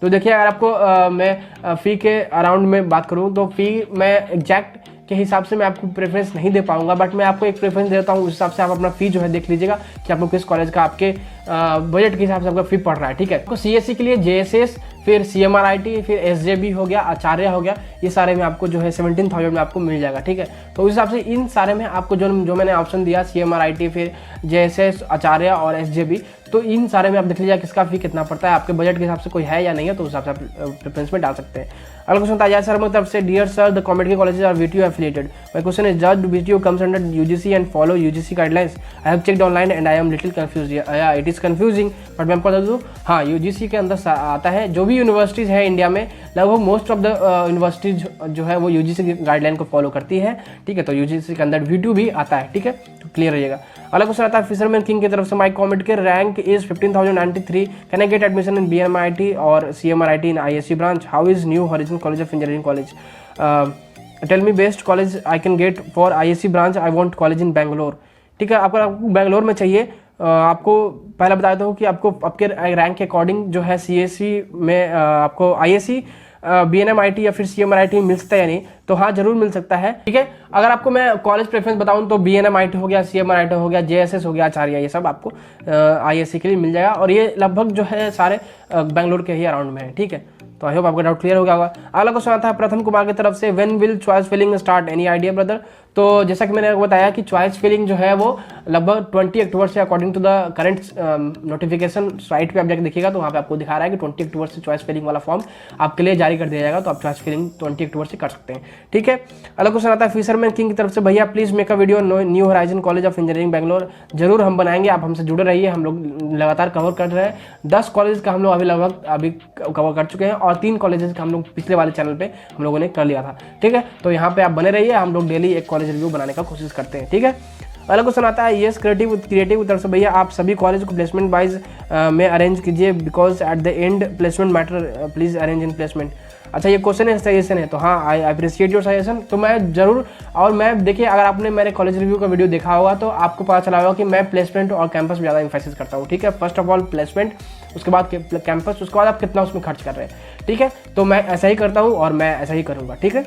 तो देखिए अगर आपको मैं फ़ी के अराउंड में बात करूँ तो फ़ी मैं एग्जैक्ट के हिसाब से मैं आपको प्रेफरेंस नहीं दे पाऊंगा, बट मैं आपको एक प्रेफरेंस देता हूँ, उस हिसाब से आप अपना फ़ी जो है देख लीजिएगा कि आपको किस कॉलेज का आपके बजट के हिसाब से आपका फ़ी पड़ रहा है। ठीक है, आपको CSE के लिए JSS, फिर CMRIT, फिर SJB हो गया, आचार्य हो गया, ये सारे में आपको जो है 17,000 में आपको मिल जाएगा। ठीक है, तो उस हिसाब से इन सारे में आपको जो मैंने ऑप्शन दिया CMRIT, फिर JSS, आचार्य और SJB, तो इन सारे में आप देख लीजिए किसका फ़ी कितना पड़ता है, आपके बजट के हिसाब से कोई है या नहीं है, तो उस हिसाब से आप प्रेफरेंस में डाल सकते हैं। अगला क्वेश्चन था अजय शर्मा की तरफ से, dear sir the COMEDK colleges are VTU affiliated, my question is just VTU comes under UGC and follow UGC guidelines, I have checked online and I am little confuse, या इट इज कंफ्यूजिंग, बट मैं आपको बता दूँ हाँ UGC के अंदर आता है। जो भी यूनिवर्सिटीज़ है इंडिया में, लगभग मोस्ट ऑफ द यूनिवर्सिटीज जो है वो UGC की गाइडलाइन को फॉलो करती है। ठीक है, तो UGC के अंदर VTU भी आता है। ठीक है, तो क्लियर रहिएगा। अगला क्वेश्चन आता है फिशरमैन किंग की तरफ से, my COMEDK rank is 15,093, can I get admission in BNMIT और CMRIT in ISC branch, how is new horizon college of engineering college, tell me best college I can get for ISC branch, I want college in Bangalore. ठीक है, आपको बैंगलोर में चाहिए, आपको पहले बता देता हूँ कि आपको आपके रैंक के अकॉर्डिंग जो है CSE में आपको ISC BNMIT या फिर CMRIT मिल सकता है या नहीं, तो हाँ जरूर मिल सकता है। ठीक है, अगर आपको मैं कॉलेज प्रेफरेंस बताऊं तो BNMIT हो गया, CMRIT हो गया, JSS हो गया, आचार्य, ये सब आपको ISC के लिए मिल जाएगा, और ये लगभग जो है सारे बेंगलोर के ही अराउंड में है। ठीक है, तो आई होप आपका डाउट क्लियर हो गया होगा। अगला क्वेश्चन आता है प्रथम कुमार की तरफ से, when will choice filling start, any idea brother. तो जैसा कि मैंने आपको बताया कि चॉइस फिलिंग जो है वो लगभग 20 अक्टूबर से, according to the current notification site पे आप जाकर देखिएगा तो वहाँ पे आपको दिखा रहा है कि 20 अक्टूबर से चॉइस फिलिंग वाला फॉर्म आपके लिए जारी कर दिया जाएगा, तो आप चॉइस फिलिंग 20 अक्टूबर से कर सकते हैं। ठीक है, अगला क्वेश्चन आता है फिशरमैन किंग की तरफ से, भैया please make a video new horizon college of engineering Bangalore. जरूर हम बनाएंगे, आप हमसे जुड़े रहिए, हम लोग लगातार कवर कर रहे हैं। 10 कॉलेज का हम लोग अभी कवर कर चुके हैं, और 3 कॉलेजेस का हम लोग पिछले वाले चैनल पे हम लोगों ने कर लिया था। ठीक है, तो यहाँ पे आप बने रहिए, हम लोग डेली एक कॉलेज रिव्यू बनाने का कोशिश करते हैं। ठीक है, अगला क्वेश्चन आता है यस क्रिएटिव की तरफ से, भैया आप सभी कॉलेज को प्लेसमेंट वाइज में अरेंज कीजिए, because at the end placement matter, please arrange in placement. अच्छा, ये क्वेश्चन है, सजेशन है, तो हाँ आई अप्रिशिएट योर सजेशन। तो मैं जरूर, और मैं देखिए अगर आपने मेरे कॉलेज रिव्यू का वीडियो देखा होगा तो आपको पता चला होगा कि मैं प्लेसमेंट और कैंपस में ज़्यादा इंफेसिस करता हूँ। ठीक है, फर्स्ट ऑफ ऑल प्लेसमेंट, उसके बाद कैंपस, उसके बाद आप कितना उसमें खर्च कर रहे हैं। ठीक है, तो मैं ऐसा ही करता हूँ और मैं ऐसा ही करूँगा। ठीक है,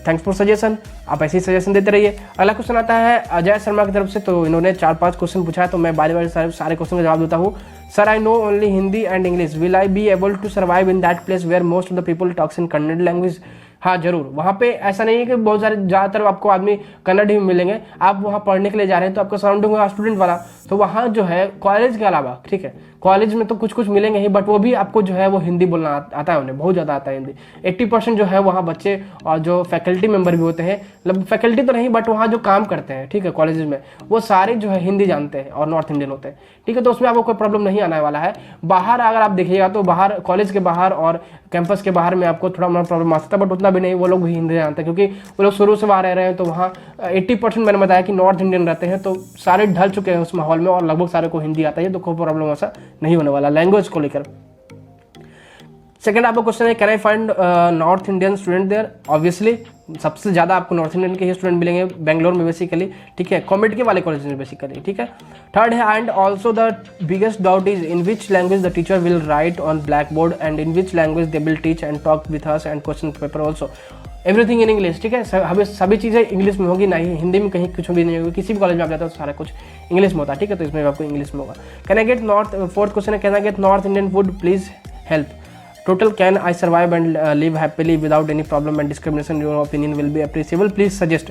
थैंक्स फॉर सजेशन, आप ऐसे ही सजेशन देते रहिए। अगला क्वेश्चन आता है अजय शर्मा की तरफ से, तो इन्होंने 4-5 क्वेश्चन पूछा है, तो मैं बारी बारी सारे क्वेश्चन का जवाब देता हूँ। Sir I know only Hindi and English, will I be able to survive in that place where most of the people talks in Kannada language. हाँ जरूर, वहाँ पे ऐसा नहीं है कि बहुत सारे ज़्यादातर आपको आदमी कन्नड़ ही मिलेंगे। आप वहाँ पढ़ने के लिए जा रहे हैं तो आपका सराउंडिंग होगा स्टूडेंट वाला, तो वहाँ जो है कॉलेज के अलावा, ठीक है, कॉलेज में तो कुछ कुछ मिलेंगे ही, बट वो भी आपको जो है वो हिंदी बोलना आता है, उन्हें बहुत ज़्यादा आता है हिंदी। 80% जो है वहाँ बच्चे और जो फैकल्टी मेंबर भी होते हैं, मतलब फैकल्टी तो नहीं बट वहाँ जो काम करते हैं, ठीक है, कॉलेज में, वो सारे जो है हिंदी जानते हैं और नॉर्थ इंडियन होते हैं, ठीक है। तो उसमें आपको कोई प्रॉब्लम नहीं आने वाला है। बाहर अगर आप देखिएगा तो बाहर, कॉलेज के बाहर और कैंपस के बाहर में आपको थोड़ा मोड़ा प्रॉब्लम आ सकता है, बट उतना भी नहीं, वो लोग भी हिंदी जानते हैं क्योंकि वो लोग शुरू से वहाँ रह रहे हैं। तो वहाँ 80% मैंने बताया कि नॉर्थ इंडियन रहते हैं, तो सारे ढल चुके हैं उस माहौल में और लगभग सारे को हिंदी आता है, तो कोई प्रॉब्लम ऐसा नहीं होने वाला लैंग्वेज को लेकर। सेकंड आपका क्वेश्चन है, can I find north Indian student there? Obviously सबसे ज़्यादा आपको नॉर्थ इंडियन के ही स्टूडेंट मिलेंगे बेंगलोर में बेसिकली, ठीक है, कॉमेड के वाले कॉलेज में बेसिकली, ठीक है। थर्ड है, and also the biggest doubt is in which language the teacher will write on black board and in which language they will teach and talk with us and question paper also, everything in English, ठीक है। हमें सभी चीज़ें English में होगी, ना ही हिंदी में कहीं कुछ भी नहीं होगी। किसी भी कॉलेज में आप जाते हो तो सारा कुछ इंग्लिश में होता है, ठीक है, तो इसमें आपको इंग्लिश में होगा। Can I get north, fourth question है, can I get north Indian food please help? Total, can I survive and live happily without any problem and discrimination? Your opinion will be appreciable. Please suggest.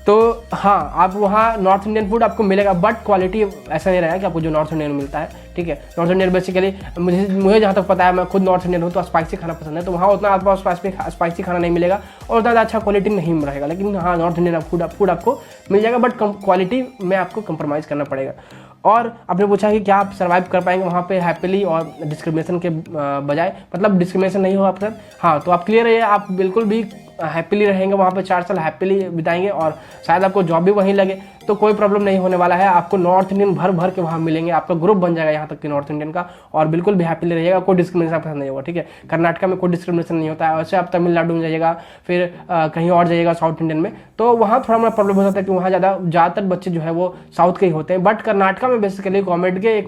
तो हाँ, आप वहाँ north Indian food आपको मिलेगा, but quality ऐसा नहीं रहेगा कि आपको जो नॉर्थ इंडियन मिलता है, ठीक है। नॉर्थ इंडियन बेसिकली मुझे जहाँ तक पता है, मैं खुद नॉर्थ इंडियन हूँ, तो स्पाइसी खाना पसंद है, तो वहाँ उतना आपको स्पाइसी खाना नहीं मिलेगा और ज़्यादा अच्छा क्वालिटी नहीं रहेगा। लेकिन हाँ, नॉर्थ इंडियन फूड आपको मिल जाएगा, बट क्वालिटी में आपको कंप्रोमाइज़ करना पड़ेगा। और आपने पूछा कि क्या आप सर्वाइव कर पाएंगे वहाँ पे हैप्पीली और डिस्क्रिमिनेशन के बजाय, मतलब डिस्क्रिमिनेशन नहीं हो आपके साथ? हाँ, तो आप क्लियर रहिए, आप बिल्कुल भी हैप्पीली रहेंगे वहाँ पे, 4 साल हैप्पीली बिताएंगे और शायद आपको जॉब भी वहीं लगे, तो कोई प्रॉब्लम नहीं होने वाला है। आपको नॉर्थ इंडियन भर भर के वहाँ मिलेंगे, आपका ग्रुप बन जाएगा यहाँ तक कि नॉर्थ इंडियन का, और बिल्कुल भी हैप्पीली रहिएगा, कोई डिस्क्रिमिनेशन आपके साथ नहीं होगा, ठीक है। कर्नाटका में कोई डिस्क्रिमिनेशन नहीं होता है। वैसे आप तमिलनाडु में जाइएगा, फिर कहीं और जाइएगा साउथ इंडियन में, तो वहाँ थोड़ा मोड़ा प्रॉब्लम हो जाता है कि वहाँ ज़्यादातर बच्चे जो है वो साउथ के ही होते हैं, बट कर्नाटका में बेसिकली कॉमेड के एक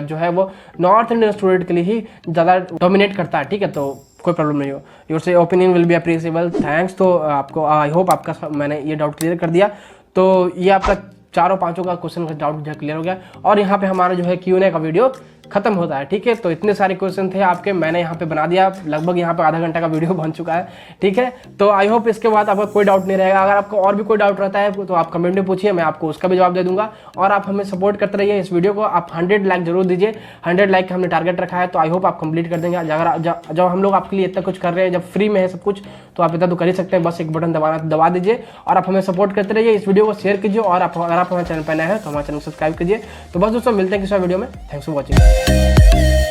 जो है वो नॉर्थ इंडियन स्टूडेंट के लिए ही ज़्यादा डोमिनेट करता है, ठीक है, तो कोई प्रॉब्लम नहीं हो। योर से opinion will be appreciable, thanks. तो आपको आई होप आपका मैंने ये डाउट क्लियर कर दिया। तो ये आपका चारों पांचों का क्वेश्चन का डाउट जो क्लियर हो गया, और यहाँ पे हमारा जो है Q&A का वीडियो खत्म होता है, ठीक है। तो इतने सारे क्वेश्चन थे आपके, मैंने यहाँ पे बना दिया, लगभग यहाँ पे आधा घंटा का वीडियो बन चुका है, ठीक है। तो आई होप इसके बाद आपका कोई डाउट नहीं रहेगा। अगर आपको और भी कोई डाउट रहता है तो आप कमेंट में पूछिए, मैं आपको उसका भी जवाब दे दूंगा। और आप हमें सपोर्ट करते रहिए, इस वीडियो को आप 100 लाइक जरूर दीजिए। 100 लाइक का हमने टारगेट रखा है, तो आई होप आप कंप्लीट कर देंगे। अगर जब हम लोग आपके लिए इतना कुछ कर रहे हैं, जब फ्री में है सब कुछ, तो आप इतना तो कर ही सकते हैं, बस एक बटन दबा दीजिए और आप हमें सपोर्ट करते रहिए। इस वीडियो को शेयर कीजिए, और अगर आप हमारे चैनल पर नए हैं तो हमारे चैनल को सब्सक्राइब कीजिए। तो बस दोस्तों, मिलते हैं किसी वीडियो में। Thanks for watching.